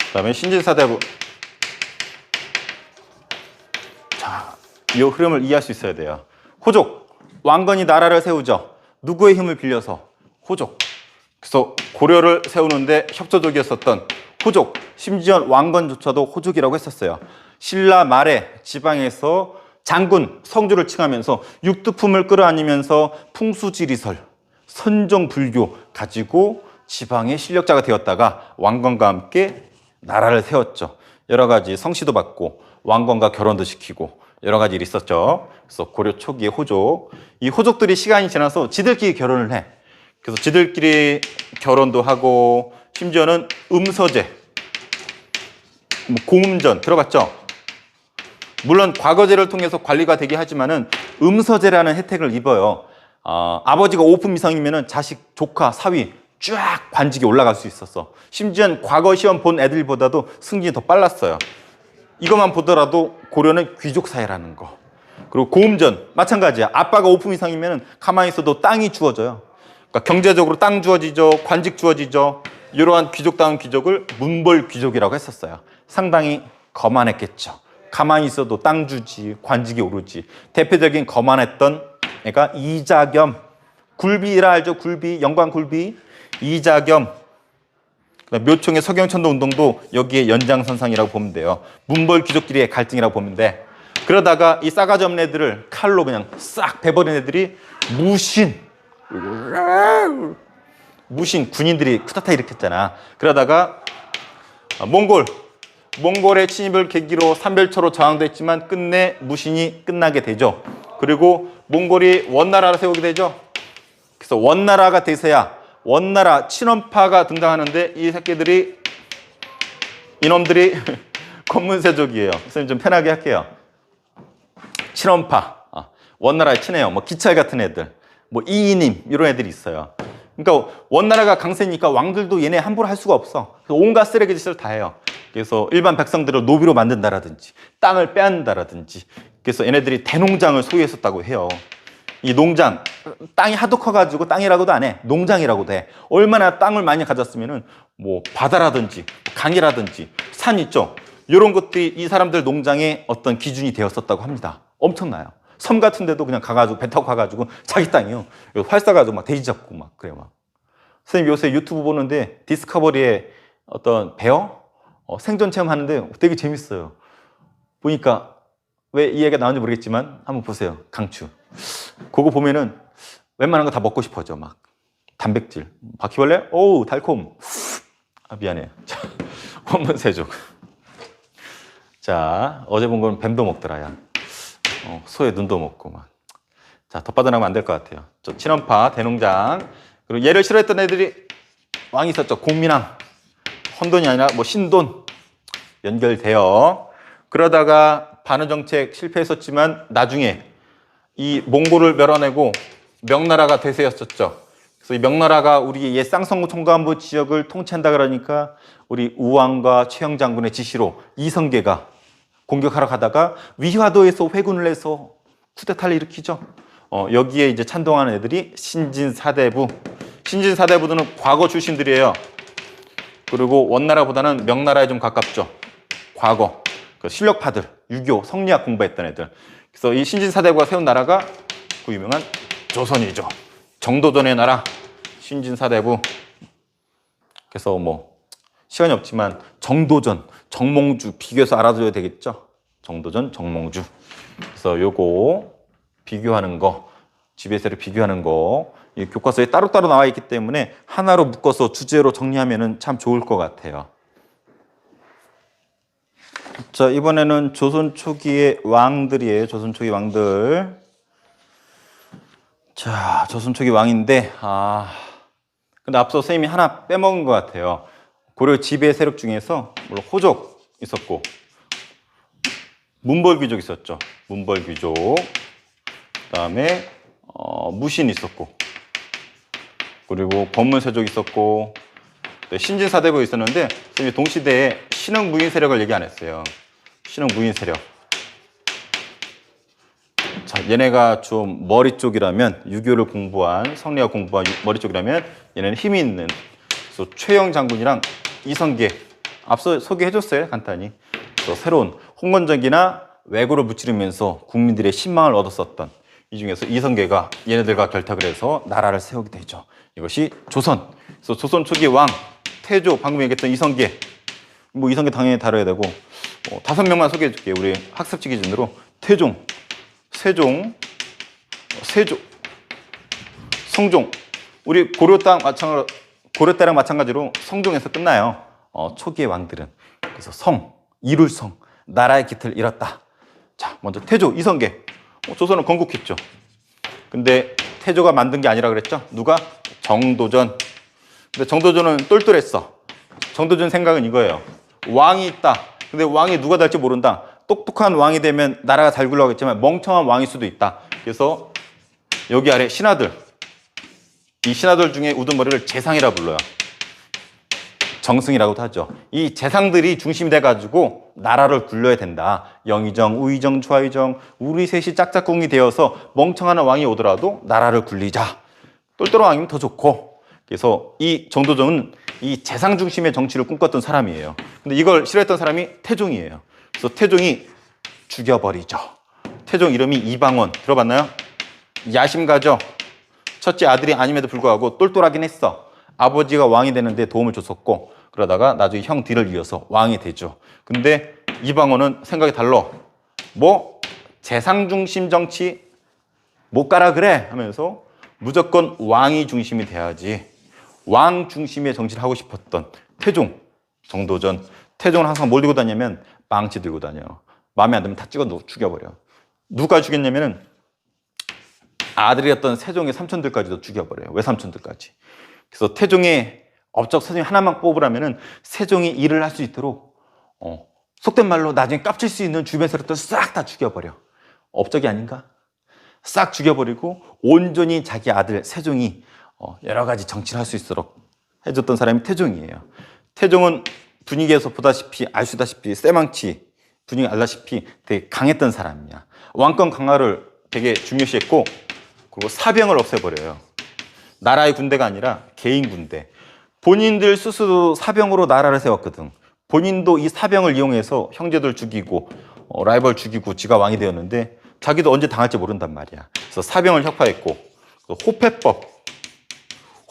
그다음에 신진사대부. 자, 이 흐름을 이해할 수 있어야 돼요. 호족, 왕건이 나라를 세우죠. 누구의 힘을 빌려서? 호족. 그래서 고려를 세우는데 협조적이었었던 호족, 심지어 왕건조차도 호족이라고 했었어요. 신라 말에 지방에서 장군, 성주를 칭하면서 육두품을 끌어안으면서 풍수지리설, 선정불교 가지고 지방의 실력자가 되었다가 왕건과 함께 나라를 세웠죠. 여러 가지 성씨도 받고 왕건과 결혼도 시키고 여러 가지 일이 있었죠. 그래서 고려 초기의 호족, 이 호족들이 시간이 지나서 지들끼리 결혼을 해. 그래서 지들끼리 결혼도 하고 심지어는 음서제, 공음전 들어봤죠? 물론 과거제를 통해서 관리가 되게 하지만은 음서제라는 혜택을 입어요. 아버지가 5품 이상이면은 자식, 조카, 사위 쫙 관직이 올라갈 수 있었어. 심지어 과거 시험 본 애들보다도 승진이 더 빨랐어요. 이것만 보더라도 고려는 귀족 사회라는 거. 그리고 고음전 마찬가지야. 아빠가 5품 이상이면 가만히 있어도 땅이 주어져요. 그러니까 경제적으로 땅 주어지죠. 관직 주어지죠. 이러한 귀족다운 귀족을 문벌 귀족이라고 했었어요. 상당히 거만했겠죠. 가만히 있어도 땅 주지, 관직이 오르지. 대표적인 거만했던 애가 이자겸. 굴비라 알죠? 굴비, 영광 굴비. 이자겸. 묘총의 서경천도 운동도 여기에 연장선상이라고 보면 돼요. 문벌 귀족끼리의 갈등이라고 보면 돼. 그러다가 이 싸가지 없는 애들을 칼로 그냥 싹 베버린 애들이 무신 군인들이 쿠데타 일으켰잖아. 그러다가 몽골의 침입을 계기로 삼별초로 저항됐지만 끝내 무신이 끝나게 되죠. 그리고 몽골이 원나라를 세우게 되죠. 그래서 원나라가 돼서야 원나라 친원파가 등장하는데 이 새끼들이 이놈들이 권문세족이에요. 선생님 좀 편하게 할게요. 친원파, 원나라에 친해요. 뭐 기찰 같은 애들, 뭐 이이님 이런 애들이 있어요. 그러니까 원나라가 강세니까 왕들도 얘네 함부로 할 수가 없어. 그래서 온갖 쓰레기 짓을 다 해요. 그래서 일반 백성들을 노비로 만든다라든지 땅을 빼앗는다라든지 그래서 얘네들이 대농장을 소유했었다고 해요. 이 농장, 땅이 하도 커가지고 땅이라고도 안 해. 농장이라고도 해. 얼마나 땅을 많이 가졌으면은 뭐 바다라든지 강이라든지 산 있죠. 이런 것들이 이 사람들 농장의 어떤 기준이 되었었다고 합니다. 엄청나요. 섬 같은 데도 그냥 가가지고 배 타고 가가지고 자기 땅이요. 활 쏴가지고 막 돼지 잡고 막 그래요. 막. 선생님 요새 유튜브 보는데 디스커버리에 어떤 베어 생존 체험하는데 되게 재밌어요. 보니까 왜 이 얘기가 나오는지 모르겠지만 한번 보세요. 강추. 그거 보면은 웬만한 거 다 먹고 싶어져. 막 단백질. 바퀴벌레? 오우 달콤. 미안해. 자, 권문세족. 자, 어제 본 건 뱀도 먹더라, 야. 소의 눈도 먹고 막. 자, 덧받아나면 안 될 것 같아요. 저 친원파, 대농장. 그리고 얘를 싫어했던 애들이 왕이 있었죠. 공민왕. 헌돈이 아니라 뭐 신돈. 연결돼요. 그러다가 반어 정책 실패했었지만 나중에 이 몽골을 멸어내고 명나라가 대세였었죠. 그래서 이 명나라가 우리 옛 쌍성 총관부 지역을 통치한다 그러니까 우리 우왕과 최영 장군의 지시로 이성계가 공격하러 가다가 위화도에서 회군을 해서 쿠데타를 일으키죠. 여기에 이제 찬동하는 애들이 신진사대부. 신진사대부들은 과거 출신들이에요. 그리고 원나라보다는 명나라에 좀 가깝죠. 과거. 그 실력파들, 유교, 성리학 공부했던 애들. 그래서 이 신진사대부가 세운 나라가 그 유명한 조선이죠. 정도전의 나라, 신진사대부. 그래서 뭐 시간이 없지만 정도전, 정몽주 비교해서 알아둬야 되겠죠. 정도전, 정몽주. 그래서 요거 비교하는 거, 지배세를 비교하는 거, 이 교과서에 따로따로 나와 있기 때문에 하나로 묶어서 주제로 정리하면 참 좋을 것 같아요. 자, 이번에는 조선 초기의 왕들이에요. 조선 초기 왕들. 자, 조선 초기 왕인데, 근데 앞서 선생님이 하나 빼먹은 것 같아요. 고려 지배 세력 중에서 물론 호족 있었고, 문벌귀족 있었죠. 문벌귀족. 그다음에 무신 있었고, 그리고 권문세족 있었고, 신진사대부 있었는데 선생님이 동시대에 신흥무인 세력을 얘기 안 했어요. 신흥무인 세력. 자, 얘네가 좀 머리 쪽이라면 유교를 공부한 성리학 공부한 머리 쪽이라면 얘네는 힘이 있는. 그래서 최영 장군이랑 이성계 앞서 소개해줬어요. 간단히. 또 새로운 홍건적이나 왜구를 무찌르면서 국민들의 신망을 얻었었던 이 중에서 이성계가 얘네들과 결탁을 해서 나라를 세우게 되죠. 이것이 조선. 그래서 조선 초기 왕 태조, 방금 얘기했던 이성계. 뭐 이성계 당연히 다뤄야 되고 5명만 소개해 줄게요. 우리 학습지 기준으로 태종, 세종, 성종. 우리 고려 때랑 마찬가지로 성종에서 끝나요. 초기의 왕들은. 그래서 이룰성, 나라의 기틀을 잃었다. 자, 먼저 태조, 이성계. 조선은 건국했죠. 근데 태조가 만든 게 아니라 그랬죠. 누가? 정도전. 근데 정도전은 똘똘했어. 정도전 생각은 이거예요. 왕이 있다. 근데 왕이 누가 될지 모른다. 똑똑한 왕이 되면 나라가 잘 굴러가겠지만 멍청한 왕일 수도 있다. 그래서 여기 아래 신하들 이 신하들 중에 우두머리를 재상이라 불러요. 정승이라고도 하죠. 이 재상들이 중심이 돼가지고 나라를 굴려야 된다. 영의정, 우의정, 좌의정, 우리 셋이 짝짝꿍이 되어서 멍청한 왕이 오더라도 나라를 굴리자. 똘똘한 왕이면 더 좋고. 그래서 이 정도정은 이 재상 중심의 정치를 꿈꿨던 사람이에요. 근데 이걸 싫어했던 사람이 태종이에요. 그래서 태종이 죽여버리죠. 태종 이름이 이방원. 들어봤나요? 야심가죠. 첫째 아들이 아님에도 불구하고 똘똘하긴 했어. 아버지가 왕이 되는데 도움을 줬었고, 그러다가 나중에 형 뒤를 이어서 왕이 되죠. 근데 이방원은 생각이 달라. 뭐 재상 중심 정치 못 가라 그래 하면서 무조건 왕이 중심이 돼야지. 왕 중심의 정치를 하고 싶었던 태종, 정도전. 태종은 항상 뭘 들고 다니냐면 망치 들고 다녀. 마음에 안 들면 다 찍어 죽여버려. 누가 죽였냐면은 아들이었던 세종의 삼촌들까지도 죽여버려요. 외삼촌들까지. 그래서 태종의 업적 세종이 하나만 뽑으라면은 세종이 일을 할 수 있도록 속된 말로 나중에 깝칠 수 있는 주변 세력들 싹 다 죽여버려. 업적이 아닌가? 싹 죽여버리고 온전히 자기 아들 세종이 여러 가지 정치를 할 수 있도록 해줬던 사람이 태종이에요. 태종은 분위기에서 보다시피 아시다시피 쇠망치 분위기 알다시피 되게 강했던 사람이야. 왕권 강화를 되게 중요시했고, 그리고 사병을 없애버려요. 나라의 군대가 아니라 개인 군대. 본인들 스스로 사병으로 나라를 세웠거든. 본인도 이 사병을 이용해서 형제들 죽이고 라이벌 죽이고 지가 왕이 되었는데 자기도 언제 당할지 모른단 말이야. 그래서 사병을 혁파했고,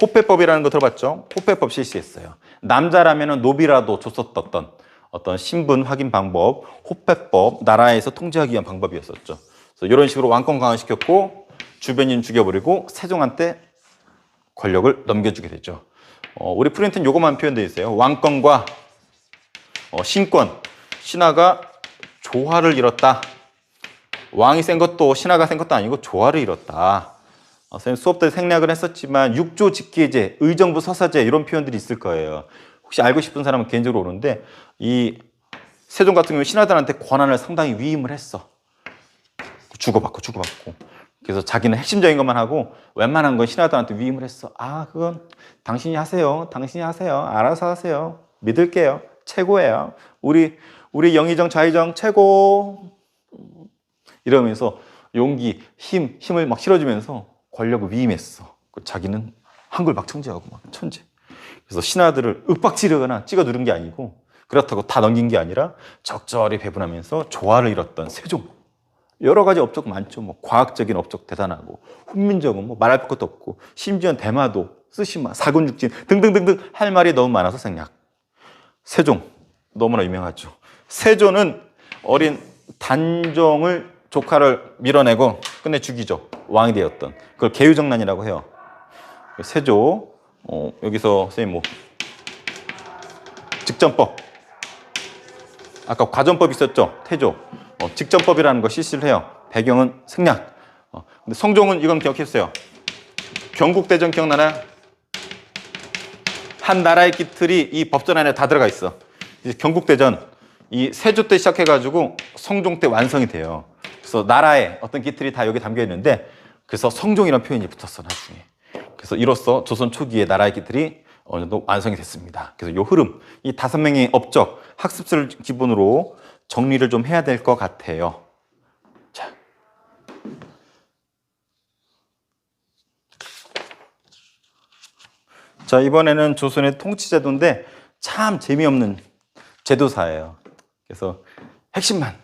호패법이라는 거 들어봤죠? 호패법 실시했어요. 남자라면 노비라도 줬었던 어떤 신분 확인 방법, 호패법, 나라에서 통제하기 위한 방법이었었죠. 그래서 이런 식으로 왕권 강화시켰고 주변인 죽여버리고 세종한테 권력을 넘겨주게 되죠. 우리 프린트는 요것만 표현되어 있어요. 왕권과 신권, 신하가 조화를 이뤘다. 왕이 센 것도 신하가 센 것도 아니고 조화를 이뤘다. 선생님 수업 때 생략을 했었지만 육조 직계제, 의정부 서사제 이런 표현들이 있을 거예요. 혹시 알고 싶은 사람은 개인적으로 오는데 이 세종 같은 경우는 신하들한테 권한을 상당히 위임을 했어. 주고받고. 그래서 자기는 핵심적인 것만 하고 웬만한 건 신하들한테 위임을 했어. 아, 그건 당신이 하세요. 알아서 하세요. 믿을게요. 최고예요. 우리 영의정, 좌의정 최고. 이러면서 용기, 힘을 막 실어주면서 권력을 위임했어. 자기는 한글 막 청지하고 막 천재. 그래서 신하들을 윽박지르거나 찍어 누른 게 아니고, 그렇다고 다 넘긴 게 아니라 적절히 배분하면서 조화를 이뤘던 세종. 여러 가지 업적 많죠. 뭐 과학적인 업적 대단하고, 훈민정음 뭐 말할 것도 없고, 심지어 대마도, 쓰시마, 사군육진 등등등등 할 말이 너무 많아서 생략. 세종 너무나 유명하죠. 세조는 어린 단종을 조카를 밀어내고 끝내 죽이죠. 왕이 되었던. 그걸 계유정난이라고 해요. 세조 여기서 선생님 뭐 직전법, 아까 과전법 있었죠. 태조 직전법이라는 거 실시를 해요. 배경은 생략. 근데 성종은 이건 기억했어요. 경국대전 기억나나요? 한 나라의 기틀이 이 법전 안에 다 들어가 있어. 이제 경국대전 이 세조 때 시작해가지고 성종 때 완성이 돼요. 그래서 나라의 어떤 기틀이 다 여기 담겨 있는데, 그래서 성종이라는 표현이 붙었어 나중에. 그래서 이로써 조선 초기에 나라의 기틀이 어느 정도 완성이 됐습니다. 그래서 이 흐름, 이 5명의 업적, 학습서를 기본으로 정리를 좀 해야 될 것 같아요. 자, 이번에는 조선의 통치제도인데 참 재미없는 제도사예요. 그래서 핵심만.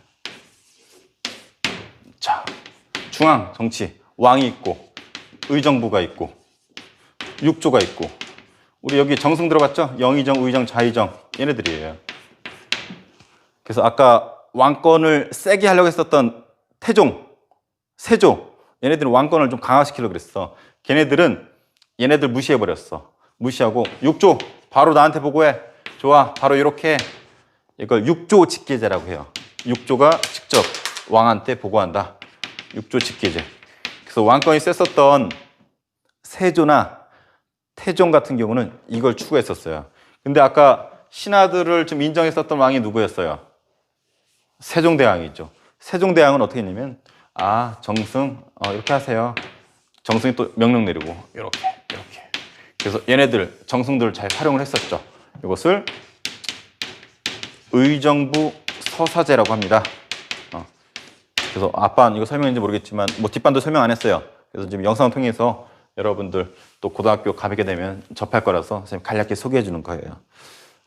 자, 중앙 정치, 왕이 있고, 의정부가 있고, 육조가 있고, 우리 여기 정승 들어봤죠? 영의정, 우의정, 좌의정 얘네들이에요. 그래서 아까 왕권을 세게 하려고 했었던 태종, 세조, 얘네들은 왕권을 좀 강화시키려고 그랬어. 걔네들은 얘네들 무시해버렸어. 무시하고 육조 바로 나한테 보고해. 좋아, 바로 이렇게. 이걸 육조 직계제라고 해요. 육조가 직접 왕한테 보고한다. 육조 직계제. 그래서 왕권이 셌었던 세조나 태종 같은 경우는 이걸 추구했었어요. 근데 아까 신하들을 좀 인정했었던 왕이 누구였어요? 세종대왕이죠. 세종대왕은 어떻게 했냐면, 정승 이렇게 하세요. 정승이 또 명령 내리고 이렇게 이렇게. 그래서 얘네들 정승들 잘 활용을 했었죠. 이것을 의정부 서사제라고 합니다. 그래서 앞반 이거 설명인지 모르겠지만 뭐 뒷반도 설명 안 했어요. 그래서 지금 영상을 통해서 여러분들 또 고등학교 가게 되면 접할 거라서 선생님 간략히 소개해 주는 거예요.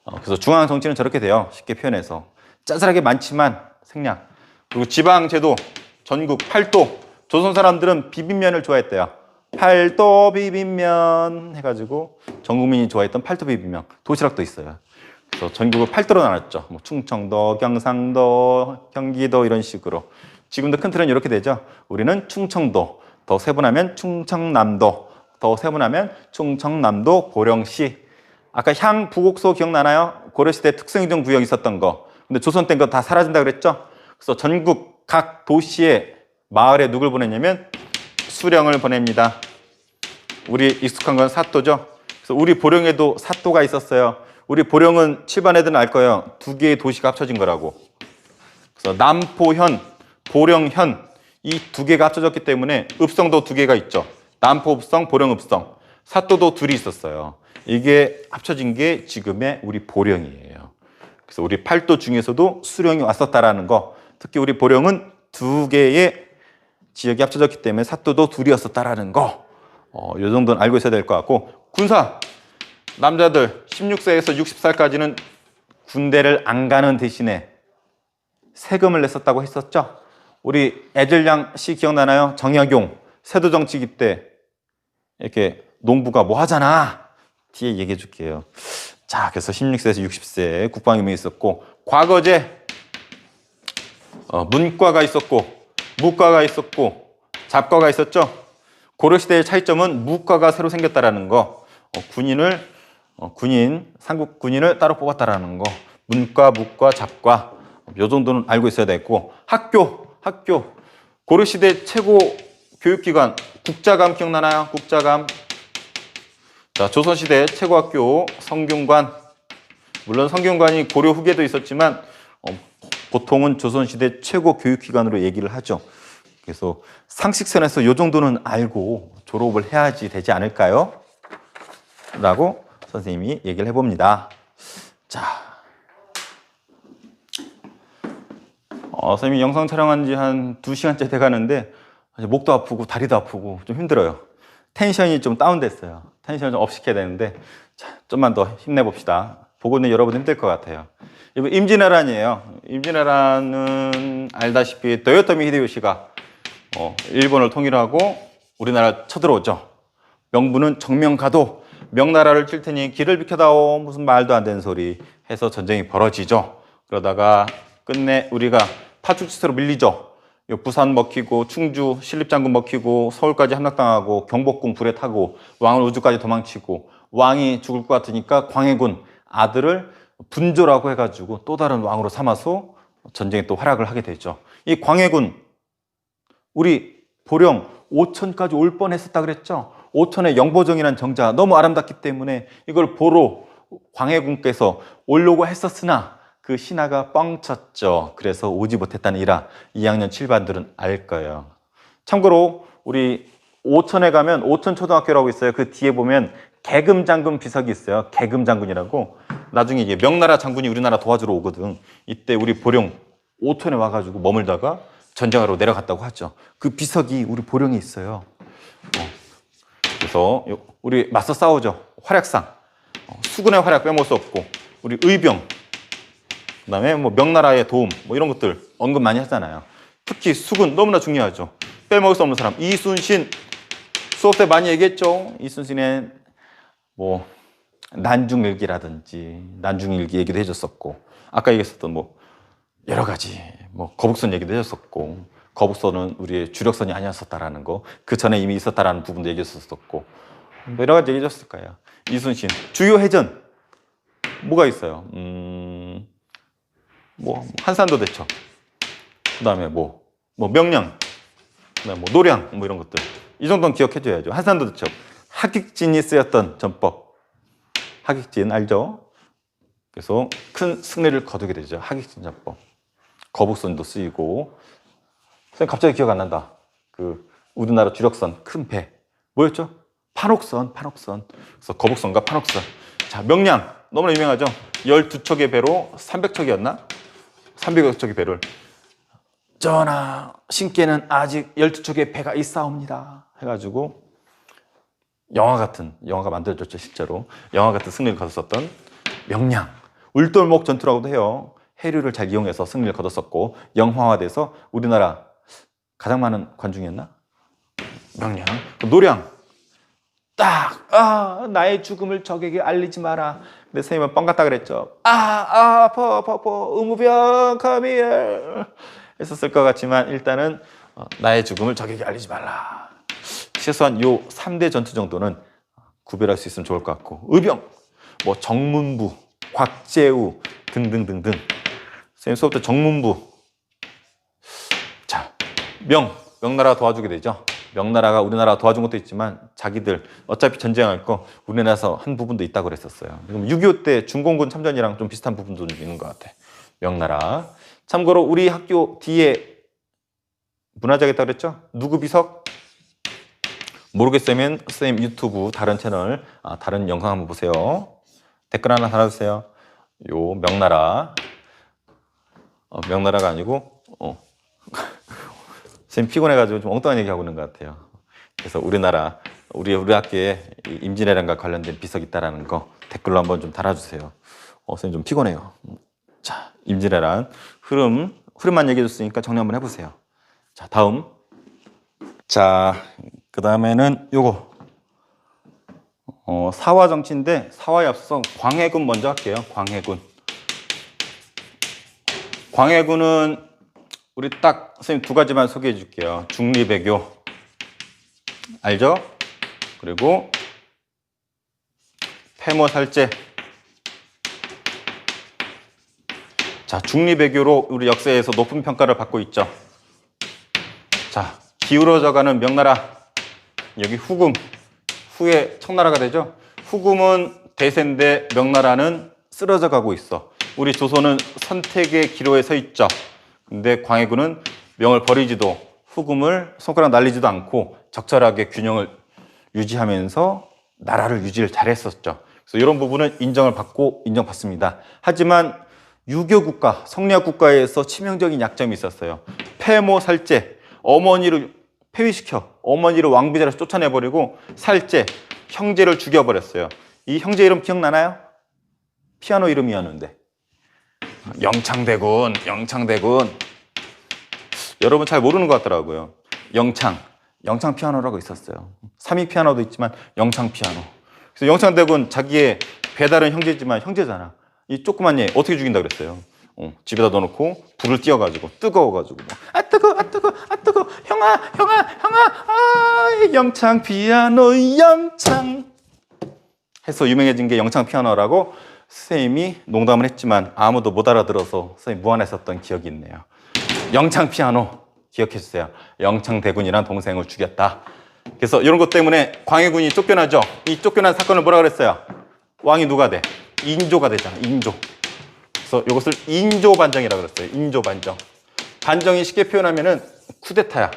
그래서 중앙 정치는 저렇게 돼요. 쉽게 표현해서 짜잘하게 많지만 생략. 그리고 지방제도 전국 팔도. 조선 사람들은 비빔면을 좋아했대요. 팔도 비빔면 해가지고 전 국민이 좋아했던 팔도 비빔면. 도시락도 있어요. 그래서 전국을 팔도로 나눴죠. 뭐 충청도, 경상도, 경기도 이런 식으로. 지금도 큰 틀은 이렇게 되죠. 우리는 충청도, 더 세분하면 충청남도, 더 세분하면 충청남도 고령시. 아까 향 부곡소 기억나나요? 고려시대 특성인정 구역이 있었던 거. 근데 조선 때인 거 다 사라진다 그랬죠? 그래서 전국 각 도시에 마을에 누굴 보냈냐면 수령을 보냅니다. 우리 익숙한 건 사또죠. 그래서 우리 보령에도 사또가 있었어요. 우리 보령은 7반 애들은 알 거예요. 두 개의 도시가 합쳐진 거라고. 그래서 남포현, 보령현 이 두 개가 합쳐졌기 때문에 읍성도 두 개가 있죠. 남포읍성, 보령읍성. 사또도 둘이 있었어요. 이게 합쳐진 게 지금의 우리 보령이에요. 그래서 우리 팔도 중에서도 수령이 왔었다라는 거. 특히 우리 보령은 두 개의 지역이 합쳐졌기 때문에 사또도 둘이었었다라는 거. 이 정도는 알고 있어야 될 것 같고. 군사. 남자들 16세에서 60살까지는 군대를 안 가는 대신에 세금을 냈었다고 했었죠. 우리 애들양 씨 기억나나요? 정약용 세도정치기 때 이렇게 농부가 뭐 하잖아. 뒤에 얘기해 줄게요. 자, 그래서 16세에서 60세 국방임이 있었고, 과거제 문과가 있었고, 무과가 있었고, 잡과가 있었죠. 고려시대의 차이점은 무과가 새로 생겼다라는 거. 삼국 군인을 따로 뽑았다라는 거. 문과, 무과, 잡과. 요 정도는 알고 있어야 되고, 학교. 고려시대 최고 교육기관 국자감 기억나나요? 국자감. 자, 조선시대 최고 학교 성균관. 물론 성균관이 고려 후기에도 있었지만 보통은 조선시대 최고 교육기관으로 얘기를 하죠. 그래서 상식선에서 이 정도는 알고 졸업을 해야지 되지 않을까요? 라고 선생님이 얘기를 해봅니다. 자, 선생님이 영상 촬영한 지 한 2시간째 돼가는데 목도 아프고 다리도 아프고 좀 힘들어요. 텐션이 좀 다운됐어요. 텐션을 좀 업시켜야 되는데 자, 좀만 더 힘내봅시다. 보고 있는 여러분 힘들 것 같아요. 이번 임진왜란이에요. 임진왜란은 알다시피 도요토미 히데요시가 일본을 통일하고 우리나라 쳐들어오죠. 명분은 정명가도 명나라를 칠 테니 길을 비켜다오 무슨 말도 안 되는 소리 해서 전쟁이 벌어지죠. 그러다가 끝내 우리가 파출치세로 밀리죠. 부산 먹히고 충주 신립장군 먹히고 서울까지 함락당하고 경복궁 불에 타고 왕을 우주까지 도망치고 왕이 죽을 것 같으니까 광해군 아들을 분조라고 해가지고 또 다른 왕으로 삼아서 전쟁에 또 활약을 하게 되죠. 이 광해군 우리 보령 오천까지 올 뻔했었다 그랬죠. 오천의 영보정이라는 정자 너무 아름답기 때문에 이걸 보러 광해군께서 오려고 했었으나 그 신하가 뻥쳤죠. 그래서 오지 못했다는 일화 2학년 7반들은 알 거예요. 참고로 우리 오천에 가면 오천초등학교라고 있어요. 그 뒤에 보면 계금장군 비석이 있어요. 계금장군이라고. 나중에 이제 명나라 장군이 우리나라 도와주러 오거든. 이때 우리 보령 오천에 와가지고 머물다가 전쟁하러 내려갔다고 하죠. 그 비석이 우리 보령에 있어요. 그래서 우리 맞서 싸우죠. 활약상. 수군의 활약 빼먹을 수 없고 우리 의병 그다음에 뭐 명나라의 도움 뭐 이런 것들 언급 많이 하잖아요. 특히 수군 너무나 중요하죠. 빼먹을 수 없는 사람 이순신 수업 때 많이 얘기했죠. 이순신의 뭐 난중일기라든지 난중일기 얘기도 해줬었고 아까 얘기했었던 뭐 여러 가지 뭐 거북선 얘기도 해줬었고 거북선은 우리의 주력선이 아니었었다라는 거 그 전에 이미 있었다라는 부분도 얘기했었었고 뭐 여러 가지 얘기해줬을 거예요. 이순신 주요 해전 뭐가 있어요? 뭐 한산도 대첩, 그다음에 뭐 명량, 그다음에 뭐 노량 뭐 이런 것들 이 정도는 기억해줘야죠. 한산도 대첩, 하객진이 쓰였던 전법, 하객진 알죠? 그래서 큰 승리를 거두게 되죠. 하객진 전법, 거북선도 쓰이고. 선생님 갑자기 기억 안 난다. 그 우리나라 주력선 큰 배 뭐였죠? 판옥선. 그래서 거북선과 판옥선. 자, 명량. 너무나 유명하죠. 12척의 배로 300척이었나? 300척의 배를. 전하, 신께는 아직 12척의 배가 있사옵니다. 해가지고 영화가 만들어졌죠. 실제로 영화 같은 승리를 거뒀었던 명량. 울돌목 전투라고도 해요. 해류를 잘 이용해서 승리를 거뒀었고 영화화돼서 우리나라 가장 많은 관중이었나? 명량. 노량. 딱 나의 죽음을 적에게 알리지 마라. 근데 선생님은 뻥 같다 그랬죠. 의무병 come 했었을 것 같지만 일단은 나의 죽음을 적에게 알리지 말라. 최소한 요 3대 전투 정도는 구별할 수 있으면 좋을 것 같고 의병, 뭐 정문부, 곽재우 등등등등. 선생님 수업 때 정문부. 자, 명나라가 도와주게 되죠. 명나라가 우리나라 도와준 것도 있지만 자기들 어차피 전쟁할 거 우리나라에서 한 부분도 있다고 그랬었어요. 6.25 때 중공군 참전이랑 좀 비슷한 부분도 좀 있는 것 같아. 명나라. 참고로 우리 학교 뒤에 문화재가 있다고 그랬죠? 누구 비석? 모르겠으면 선생님 유튜브 다른 채널 다른 영상 한번 보세요. 댓글 하나 달아주세요. 요 명나라. 명나라가 아니고 선생님 피곤해가지고 좀 엉뚱한 얘기하고 있는 것 같아요. 그래서 우리나라 우리 학교에 임진왜란과 관련된 비석이 있다라는 거 댓글로 한번 좀 달아주세요. 선생님 좀 피곤해요. 자, 임진왜란 흐름만 얘기해줬으니까 정리 한번 해보세요. 자, 다음. 자, 그 다음에는 요거 사화 정치인데 사화에 앞서서 광해군 먼저 할게요. 광해군은 우리 딱 선생님 두 가지만 소개해 줄게요. 중리배교 알죠? 그리고 폐모살제. 자, 중리배교로 우리 역사에서 높은 평가를 받고 있죠. 자, 기울어져가는 명나라. 여기 후금, 후에 청나라가 되죠. 후금은 대세인데 명나라는 쓰러져 가고 있어. 우리 조선은 선택의 기로에 서 있죠. 근데 광해군은 명을 버리지도 후금을 손가락 날리지도 않고 적절하게 균형을 유지하면서 나라를 유지를 잘했었죠. 그래서 이런 부분은 인정받습니다. 하지만 유교 국가, 성리학 국가에서 치명적인 약점이 있었어요. 폐모살제, 어머니를 폐위시켜 어머니를 왕비자리에서 쫓아내버리고 살제, 형제를 죽여버렸어요. 이 형제 이름 기억나나요? 피아노 이름이었는데 영창대군. 여러분 잘 모르는 것 같더라고요. 영창 피아노라고 있었어요. 삼위 피아노도 있지만 영창 피아노. 그래서 영창대군 자기의 배다른 형제지만 형제잖아. 이 조그만 얘 어떻게 죽인다 그랬어요? 집에다 넣어놓고 불을 띄워가지고 뜨거워가지고 뜨거 형아 영창 피아노 영창 해서 유명해진 게 영창 피아노라고 선생님이 농담을 했지만 아무도 못 알아들어서 선생님 무안했었던 기억이 있네요. 영창 피아노 기억해 주세요. 영창대군이란 동생을 죽였다. 그래서 이런 것 때문에 광해군이 쫓겨나죠. 이 쫓겨난 사건을 뭐라 그랬어요? 왕이 누가 돼? 인조가 되잖아. 인조. 그래서 이것을 인조반정이라고 그랬어요. 인조반정. 반정이 쉽게 표현하면은 쿠데타야.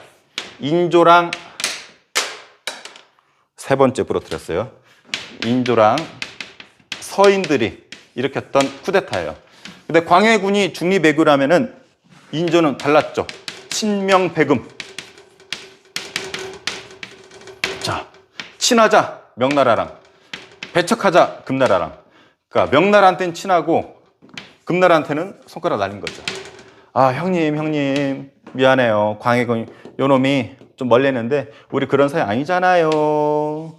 인조랑 세 번째 부러뜨렸어요. 인조랑 서인들이 일으켰던 쿠데타예요. 근데 광해군이 중리배교라면은 인조는 달랐죠. 친명배금. 자, 친하자 명나라랑 배척하자 금나라랑. 그러니까 명나라한테는 친하고 금나라한테는 손가락 날린 거죠. 형님 미안해요. 광해군 요놈이 좀 멀리했는데 우리 그런 사이 아니잖아요.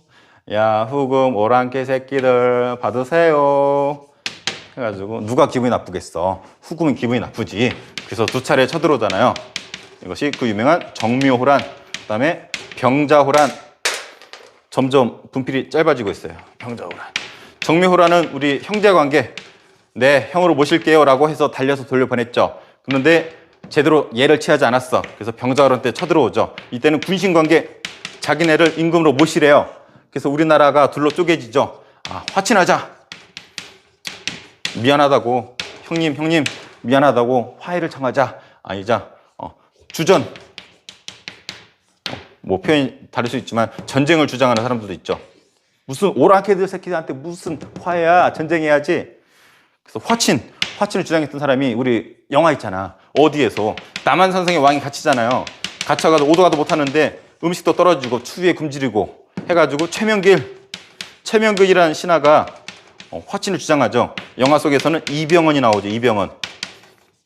야, 후금 오랑캐 새끼들 받으세요. 해가지고 누가 기분이 나쁘겠어. 후금은 기분이 나쁘지. 그래서 두 차례 쳐들어오잖아요. 이것이 그 유명한 정묘호란, 그 다음에 병자호란. 점점 분필이 짧아지고 있어요. 병자호란. 정묘호란은 우리 형제관계, 네, 형으로 모실게요 라고 해서 달려서 돌려보냈죠. 그런데 제대로 예를 취하지 않았어. 그래서 병자호란 때 쳐들어오죠. 이때는 군신관계, 자기네를 임금으로 모시래요. 그래서 우리나라가 둘로 쪼개지죠. 화친하자. 미안하다고, 형님 미안하다고 화해를 청하자. 아니자. 주전. 뭐 표현이 다를 수 있지만 전쟁을 주장하는 사람들도 있죠. 무슨 오랑캐들 새끼들한테 무슨 화해야. 전쟁해야지. 그래서 화친을 주장했던 사람이 우리 영화 있잖아. 어디에서 남한산성의 왕이 갇히잖아요. 갇혀가도 오도가도 못하는데 음식도 떨어지고 추위에 굶주리고 해가지고 최명길이라는 신하가 화친을 주장하죠. 영화 속에서는 이병헌이 나오죠. 이병헌.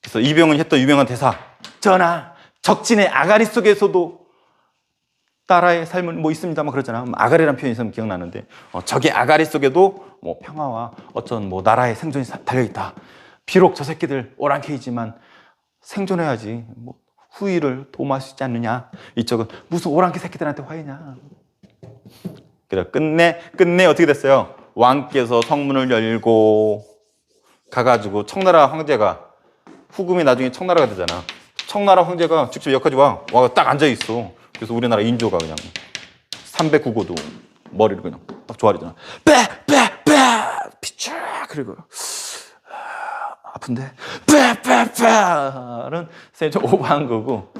그래서 이병헌이 했던 유명한 대사. 전하, 적진의 아가리 속에서도 나라의 삶은 뭐 있습니다만 그러잖아. 아가리라는 표현이 있으면 기억나는데 적의 아가리 속에도 뭐 평화와 어떤 뭐 나라의 생존이 달려있다. 비록 저 새끼들 오랑캐이지만 생존해야지. 뭐 후위를 도모할 수 있지 않느냐. 이쪽은 무슨 오랑캐 새끼들한테 화해냐. 그래 끝내 어떻게 됐어요? 왕께서 성문을 열고 가가지고 청나라 황제가 후금이 나중에 청나라가 되잖아. 청나라 황제가 직접 여기까지 와가 딱 앉아있어. 그래서 우리나라 인조가 그냥 309고도 머리를 그냥 딱 조아리잖아. 빼 피쳐. 그리고 아픈데 빼는 좀 오버한 거고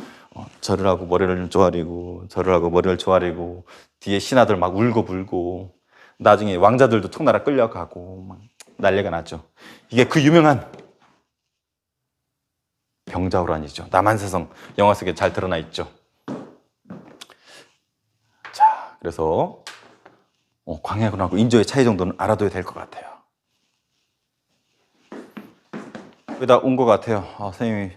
절을 하고 머리를 좀 조아리고 절을 하고 머리를 조아리고 뒤에 신하들 막 울고 불고 나중에 왕자들도 청나라 끌려가고 막 난리가 났죠. 이게 그 유명한 병자호란이죠. 남한산성 영화 속에 잘 드러나 있죠. 자, 그래서 광해군하고 인조의 차이 정도는 알아둬야 될 것 같아요. 여기다 온 것 같아요. 선생님이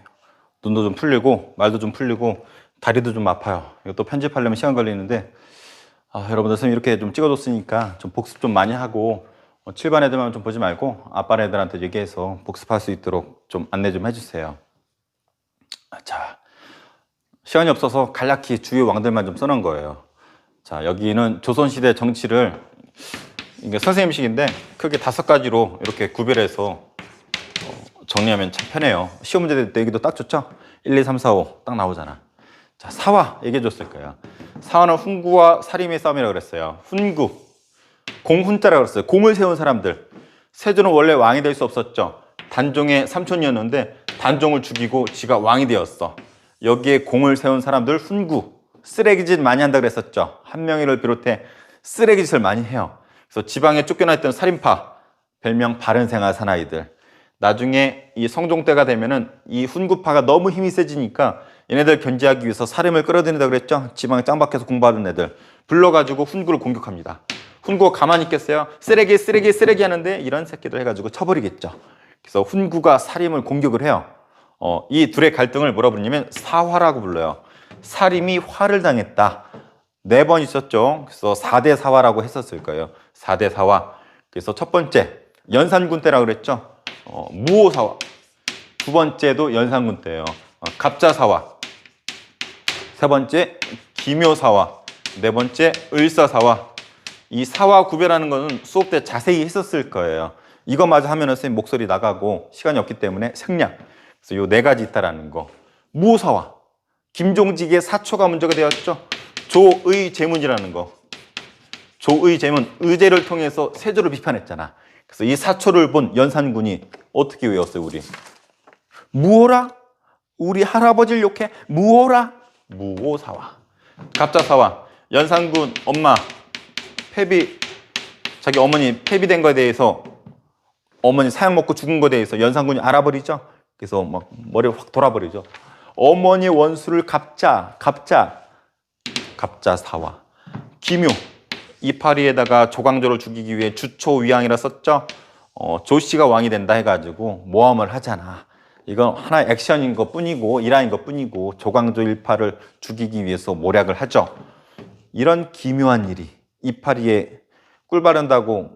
눈도 좀 풀리고 말도 좀 풀리고 다리도 좀 아파요. 이것도 편집하려면 시간 걸리는데 여러분들 선생님 이렇게 좀 찍어줬으니까 좀 복습 좀 많이 하고 7반 애들만 좀 보지 말고 아빠 애들한테 얘기해서 복습할 수 있도록 좀 안내 좀 해주세요. 자, 시간이 없어서 간략히 주요 왕들만 좀 써놓은 거예요. 자, 여기는 조선시대 정치를 이게 선생님식인데 크게 5가지로 이렇게 구별해서 정리하면 참 편해요. 시험 문제 내기도 딱 좋죠? 1, 2, 3, 4, 5 딱 나오잖아. 자, 사화 얘기해 줬을 거예요. 사화는 훈구와 사림의 싸움이라고 그랬어요. 훈구, 공훈자라고 그랬어요. 공을 세운 사람들. 세조는 원래 왕이 될 수 없었죠. 단종의 삼촌이었는데 단종을 죽이고 지가 왕이 되었어. 여기에 공을 세운 사람들 훈구, 쓰레기짓 많이 한다고 그랬었죠. 한명희를 비롯해 쓰레기짓을 많이 해요. 그래서 지방에 쫓겨나 있던 살인파, 별명 바른생활 사나이들. 나중에 이 성종 때가 되면은 이 훈구파가 너무 힘이 세지니까 얘네들 견제하기 위해서 사림을 끌어들인다고 그랬죠. 지방에 짱박혀서 공부하는 애들 불러가지고 훈구를 공격합니다. 훈구가 가만히 있겠어요? 쓰레기 하는데 이런 새끼들 해가지고 쳐버리겠죠. 그래서 훈구가 사림을 공격을 해요. 이 둘의 갈등을 뭐라 부르냐면 사화라고 불러요. 사림이 화를 당했다. 4번 있었죠. 그래서 4대 사화라고 했었을 거예요. 4대 사화. 그래서 첫 번째 연산군 때라고 그랬죠. 무오사화. 두 번째도 연산군 때예요. 갑자사화. 세 번째 기묘사화. 네 번째 을사사화. 이 사화 구별하는 거는 수업 때 자세히 했었을 거예요. 이것마저 하면 선생님 목소리 나가고 시간이 없기 때문에 생략. 그래서 요 4가지 있다라는 거. 무오사화. 김종직의 사초가 문제가 되었죠. 조의제문이라는 거. 조의제문, 의제를 통해서 세조를 비판했잖아. 그래서 이 사초를 본 연산군이 어떻게 외웠어요, 우리? 무오라? 우리 할아버지를 욕해? 무오라? 무오사화. 갑자사화. 연산군 엄마 자기 어머니 폐비된 거에 대해서 어머니 사약 먹고 죽은 거에 대해서 연산군이 알아버리죠. 그래서 막 머리를 확 돌아버리죠. 어머니 원수를 갑자사화. 기묘. 이파리에다가 조광조를 죽이기 위해 주초위왕이라 썼죠. 조씨가 왕이 된다 해가지고 모함을 하잖아. 이건 하나의 액션인 것 뿐이고 일화인 것 뿐이고 조광조 일파를 죽이기 위해서 모략을 하죠. 이런 기묘한 일이 이파리에 꿀 바른다고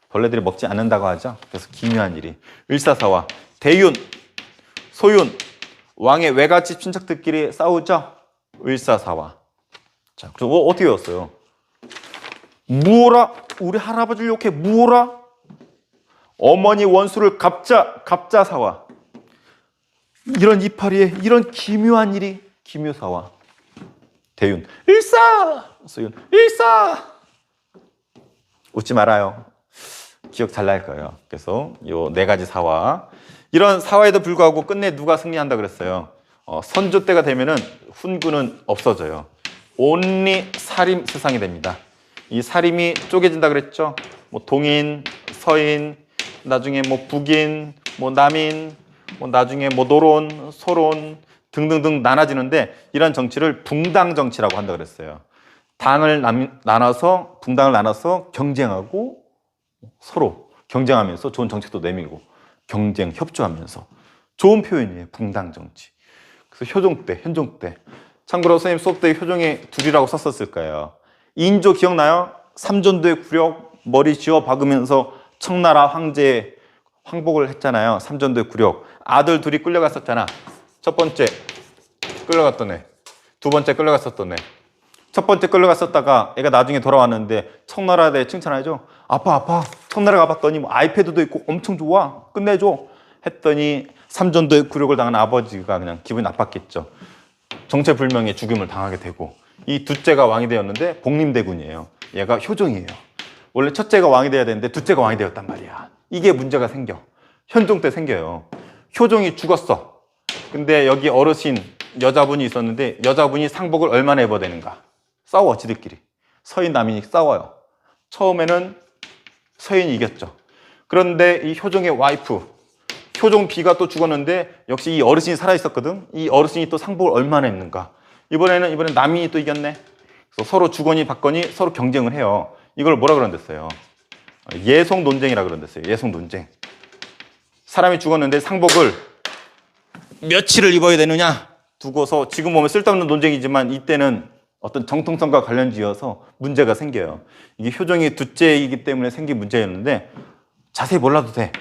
벌레들이 먹지 않는다고 하죠. 그래서 기묘한 일이. 을사사화. 대윤, 소윤, 왕의 외갓집 친척들끼리 싸우죠. 을사사화. 자, 그래서 어떻게 외웠어요? 무오라? 우리 할아버지를 욕해 무오라? 어머니 원수를 갑자사화. 이런 이파리에 이런 기묘한 일이 기묘사화. 대윤, 일사! 소윤, 일사! 웃지 말아요. 기억 잘 날 거예요. 그래서 요 4가지 사화. 이런 사화에도 불구하고 끝내 누가 승리한다 그랬어요. 선조 때가 되면은 훈구는 없어져요. 온리 사림 세상이 됩니다. 이 사림이 쪼개진다 그랬죠. 뭐 동인, 서인, 나중에 뭐 북인, 뭐 남인, 뭐 나중에 뭐 노론, 소론 등등등 나눠지는데 이런 정치를 붕당 정치라고 한다 그랬어요. 당을 나눠서 붕당을 나눠서 경쟁하고 서로 경쟁하면서 좋은 정책도 내밀고 경쟁 협조하면서 좋은 표현이에요. 붕당 정치. 그래서 효종 때, 현종 때. 참고로 선생님 수업 때 효종에 둘이라고 썼었을 거예요. 인조 기억나요? 삼전도의 굴욕 머리 쥐어 박으면서 청나라 황제 황복을 했잖아요. 삼전도의 굴욕. 아들 둘이 끌려갔었잖아. 첫 번째 끌려갔던 애, 두 번째 끌려갔었던 애. 첫 번째 끌려갔었다가 애가 나중에 돌아왔는데 청나라에 대해 칭찬하죠. 아빠 청나라 가봤더니 뭐 아이패드도 있고 엄청 좋아 끝내줘 했더니 삼전도의 굴욕을 당한 아버지가 그냥 기분이 나빴겠죠. 정체불명의 죽임을 당하게 되고 이 둘째가 왕이 되었는데 복림대군이에요. 얘가 효종이에요. 원래 첫째가 왕이 돼야 되는데 둘째가 왕이 되었단 말이야. 이게 문제가 생겨. 현종 때 생겨요. 효종이 죽었어. 근데 여기 어르신 여자분이 있었는데 여자분이 상복을 얼마나 입어야 되는가. 싸워 지들끼리. 서인 남인이 싸워요. 처음에는 서인이 이겼죠. 그런데 이 효종의 와이프 효종 B가 또 죽었는데 역시 이 어르신이 살아있었거든. 이 어르신이 또 상복을 얼마나 입는가. 이번엔 남인이 또 이겼네. 그래서 서로 주거니 받거니 서로 경쟁을 해요. 이걸 뭐라 그런댔어요? 예속 논쟁이라 그런댔어요. 예속 논쟁. 사람이 죽었는데 상복을 며칠을 입어야 되느냐 두고서 지금 보면 쓸데없는 논쟁이지만 이때는 어떤 정통성과 관련지어서 문제가 생겨요. 이게 효종이 둘째이기 때문에 생긴 문제였는데 자세히 몰라도 돼.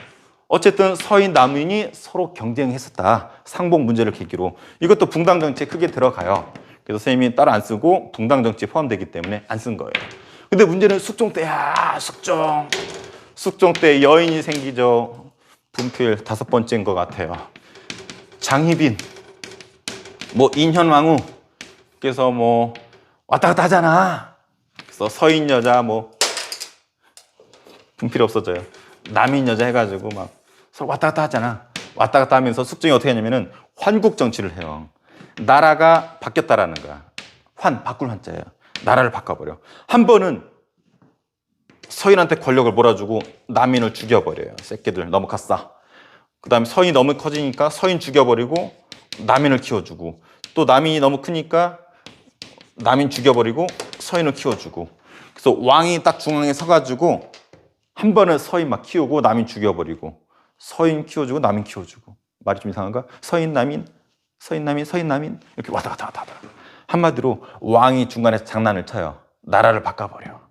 어쨌든 서인 남인이 서로 경쟁했었다. 상복 문제를 계기로. 이것도 붕당 정치에 크게 들어가요. 그래서 선생님이 따로 안 쓰고 붕당 정치에 포함되기 때문에 안 쓴 거예요. 근데 문제는 숙종 때야. 숙종 때 여인이 생기죠. 분필 5번째인 것 같아요. 장희빈, 뭐 인현왕후. 그래서 뭐 왔다 갔다 하잖아. 그래서 서인 여자 뭐 분필이 없어져요. 남인 여자 해가지고 막 서로 왔다 갔다 하잖아. 왔다 갔다 하면서 숙종이 어떻게 하냐면은 환국 정치를 해요. 나라가 바뀌었다라는 거야. 바꿀 환자예요. 나라를 바꿔버려. 한 번은 서인한테 권력을 몰아주고 남인을 죽여버려요. 새끼들 너무 컸어. 그 다음에 서인이 너무 커지니까 서인 죽여버리고 남인을 키워주고 또 남인이 너무 크니까 남인 죽여버리고 서인을 키워주고 그래서 왕이 딱 중앙에 서가지고 한 번은 서인 막 키우고 남인 죽여버리고 서인 키워주고 남인 키워주고 말이 좀 이상한가? 서인 남인 이렇게 왔다 갔다 하다. 한마디로 왕이 중간에서 장난을 쳐요. 나라를 바꿔버려.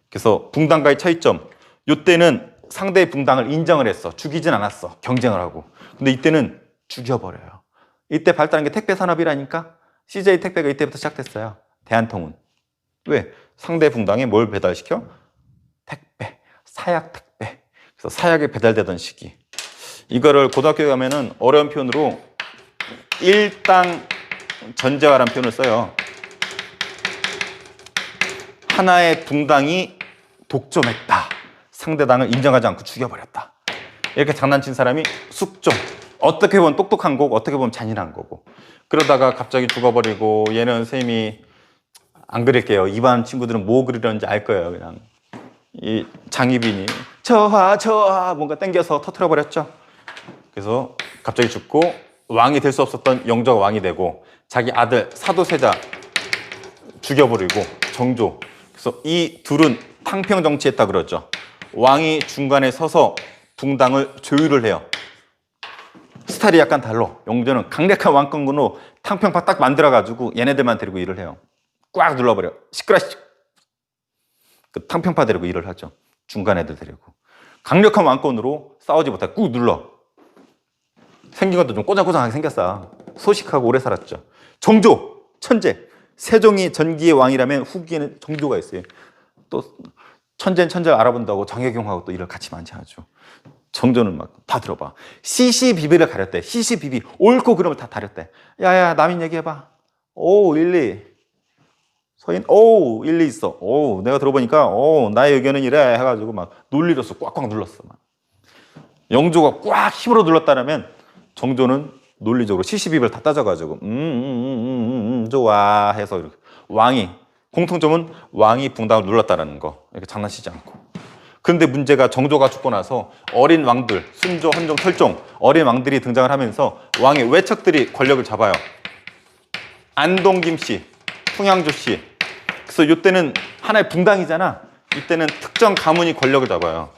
그래서 붕당과의 차이점. 이때는 상대의 붕당을 인정을 했어. 죽이진 않았어. 경쟁을 하고. 근데 이때는 죽여버려요. 이때 발달한 게 택배 산업이라니까. CJ 택배가 이때부터 시작됐어요. 대한통운. 왜? 상대 붕당에 뭘 배달시켜? 택배. 사약 택배. 그래서 사약이 배달되던 시기. 이거를 고등학교에 가면은 어려운 표현으로 일당 전제화라는 표현을 써요. 하나의 붕당이 독점했다. 상대당을 인정하지 않고 죽여버렸다. 이렇게 장난친 사람이 숙종. 어떻게 보면 똑똑한 거고 어떻게 보면 잔인한 거고. 그러다가 갑자기 죽어버리고 얘는 선생님이 안 그릴게요. 이반 친구들은 뭐 그리려는지 알 거예요. 그냥 이 장희빈이 저하 뭔가 땡겨서 터트려버렸죠. 그래서 갑자기 죽고 왕이 될 수 없었던 영조가 왕이 되고 자기 아들 사도세자 죽여버리고 정조. 그래서 이 둘은 탕평 정치했다 그러죠. 왕이 중간에 서서 붕당을 조율을 해요. 스타일이 약간 달라. 영조는 강력한 왕권군으로 탕평파 딱 만들어가지고 얘네들만 데리고 일을 해요. 꽉 눌러버려. 시끄러시. 그 탕평파 데리고 일을 하죠. 중간 애들 데리고. 강력한 왕권으로 싸우지 못하게 꾹 눌러. 생긴 것도 좀 꼬장꼬장하게 생겼어. 소식하고 오래 살았죠. 정조, 천재. 세종이 전기의 왕이라면 후기에는 정조가 있어요. 또 천재는 천재를 알아본다고 정혜경하고 또 일을 같이 많이 하죠. 정조는 막 다 들어봐. 시시비비를 가렸대. 시시비비. 옳고 그름을 다 가렸대. 야야 남인 얘기해봐. 오 일리. 서인 오 일리 있어. 오 내가 들어보니까 오 나의 의견은 이래 해가지고 막 논리로서 꽉꽉 눌렀어. 막. 영조가 꽉 힘으로 눌렀다면 정조는 논리적으로 시시비비를 다 따져가지고 좋아 해서 이렇게 왕이 공통점은 왕이 붕당을 눌렀다는 거. 이렇게 장난치지 않고. 그런데 문제가 정조가 죽고 나서 어린 왕들, 순조, 헌종, 철종 어린 왕들이 등장을 하면서 왕의 외척들이 권력을 잡아요. 안동 김씨, 풍양조 씨. 그래서 이때는 하나의 붕당이잖아. 이때는 특정 가문이 권력을 잡아요.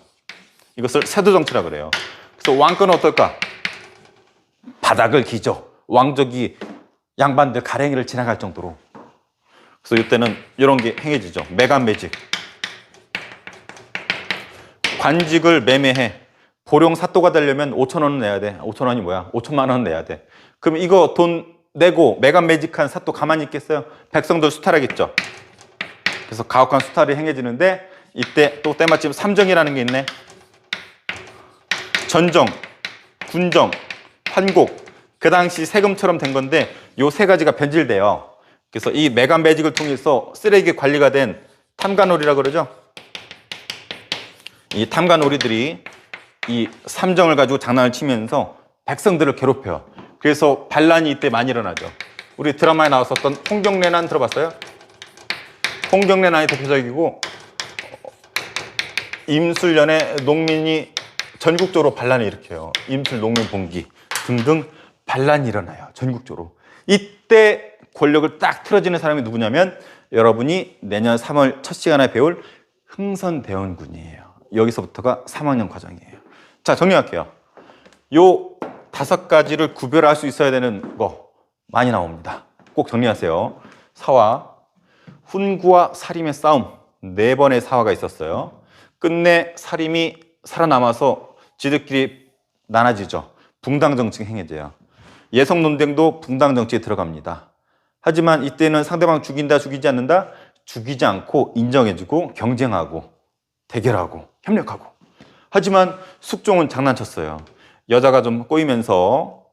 이것을 세도정치라 그래요. 그래서 왕권은 어떨까? 바닥을 기죠. 왕족이 양반들 가랭이를 지나갈 정도로. 그래서 이때는 이런 게 행해지죠. 매간매직. 관직을 매매해. 보령 사또가 되려면 5천 원은 내야 돼. 5천 원이 뭐야? 5천만 원 내야 돼. 그럼 이거 돈 내고 매간매직한 사또 가만히 있겠어요? 백성들 수탈하겠죠. 그래서 가혹한 수탈이 행해지는데 이때 또 때마침 삼정이라는 게 있네. 전정, 군정, 환곡. 그 당시 세금처럼 된 건데 요 세 가지가 변질돼요. 그래서 이 매간매직을 통해서 쓰레기 관리가 된 탐관오리라고 그러죠. 이 탐관오리들이 이 삼정을 가지고 장난을 치면서 백성들을 괴롭혀요. 그래서 반란이 이때 많이 일어나죠. 우리 드라마에 나왔었던 홍경래난 들어봤어요? 홍경래난이 대표적이고 임술년에 농민이 전국적으로 반란을 일으켜요. 임술 농민 봉기 등등 반란이 일어나요. 전국적으로. 이때 권력을 딱 틀어지는 사람이 누구냐면 여러분이 내년 3월 첫 시간에 배울 흥선대원군이에요. 여기서부터가 3학년 과정이에요. 자, 정리할게요. 요 5가지를 구별할 수 있어야 되는 거 많이 나옵니다. 꼭 정리하세요. 사화, 훈구와 사림의 싸움 4번의 사화가 있었어요. 끝내 사림이 살아남아서 지들끼리 나눠지죠. 붕당 정치가 행해져요. 예성 논쟁도 붕당 정치에 들어갑니다. 하지만 이때는 상대방 죽인다, 죽이지 않는다? 죽이지 않고 인정해주고 경쟁하고 대결하고 협력하고. 하지만 숙종은 장난쳤어요. 여자가 좀 꼬이면서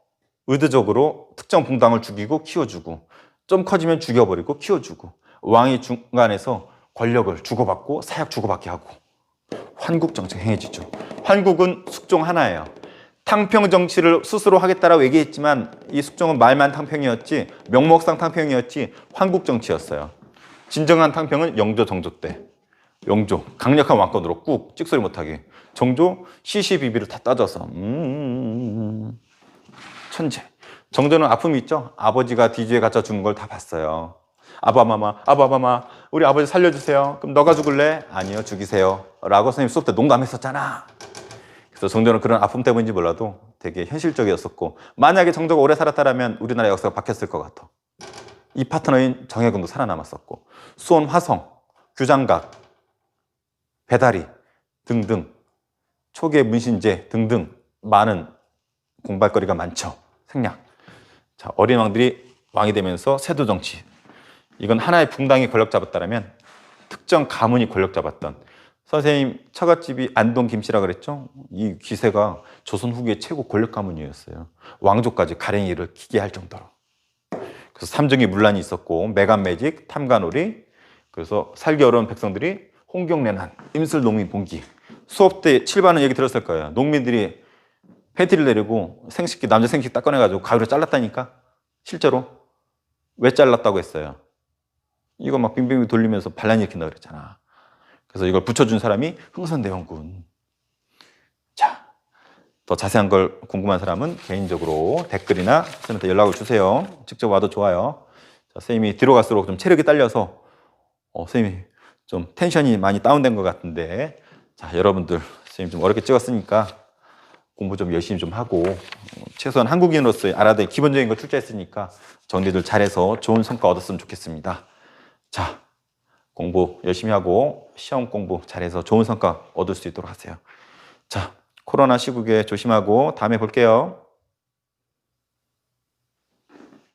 의도적으로 특정 붕당을 죽이고 키워주고 좀 커지면 죽여버리고 키워주고 왕이 중간에서 권력을 주고받고 사약 주고받게 하고 환국 정치가 행해지죠. 환국은 숙종 하나예요. 탕평 정치를 스스로 하겠다라고 얘기했지만 이 숙종은 말만 탕평이었지 명목상 탕평이었지 환국 정치였어요. 진정한 탕평은 영조 정조 때. 영조 강력한 왕권으로 꾹 찍소리 못하게. 정조 시시비비를 다 따져서 천재. 정조는 아픔이 있죠. 아버지가 뒤주에 갇혀 죽는 걸 다 봤어요. 아바마마 우리 아버지 살려주세요. 그럼 너가 죽을래? 아니요, 죽이세요 라고 선생님 수업 때 농담했었잖아. 그래서 정조는 그런 아픔 때문인지 몰라도 되게 현실적이었었고 만약에 정조가 오래 살았다면 우리나라 역사가 바뀌었을 것 같아. 이 파트너인 정혜군도 살아남았었고 수원 화성, 규장각, 배다리 등등 초계 문신제 등등 많은 공부할거리가 많죠. 생략. 자, 어린 왕들이 왕이 되면서 세도 정치. 이건 하나의 붕당이 권력 잡았다면 특정 가문이 권력 잡았던 선생님 처갓집이 안동 김씨라 그랬죠. 이 기세가 조선 후기의 최고 권력 가문이었어요. 왕족까지 가랭이를 키게 할 정도로. 그래서 삼정이 문란이 있었고 매간매직, 탐관오리. 그래서 살기 어려운 백성들이 홍경래난, 임술농민 봉기. 수업 때 7반은 얘기 들었을 거예요. 농민들이 팬티를 내리고 생식기, 남자 생식기 딱 꺼내가지고 가위로 잘랐다니까. 실제로 왜 잘랐다고 했어요? 이거 막 빙빙 돌리면서 반란 일으킨다 그랬잖아. 그래서 이걸 붙여준 사람이 흥선대원군. 자, 더 자세한 걸 궁금한 사람은 개인적으로 댓글이나 선생님한테 연락을 주세요. 직접 와도 좋아요. 자, 선생님이 뒤로 갈수록 좀 체력이 딸려서 선생님이 좀 텐션이 많이 다운된 것 같은데, 자, 여러분들 선생님 좀 어렵게 찍었으니까 공부 좀 열심히 좀 하고 최소한 한국인으로서 알아야 될 기본적인 걸 출제했으니까 정리들 잘해서 좋은 성과 얻었으면 좋겠습니다. 자, 공부 열심히 하고 시험 공부 잘해서 좋은 성과 얻을 수 있도록 하세요. 자, 코로나 시국에 조심하고 다음에 볼게요.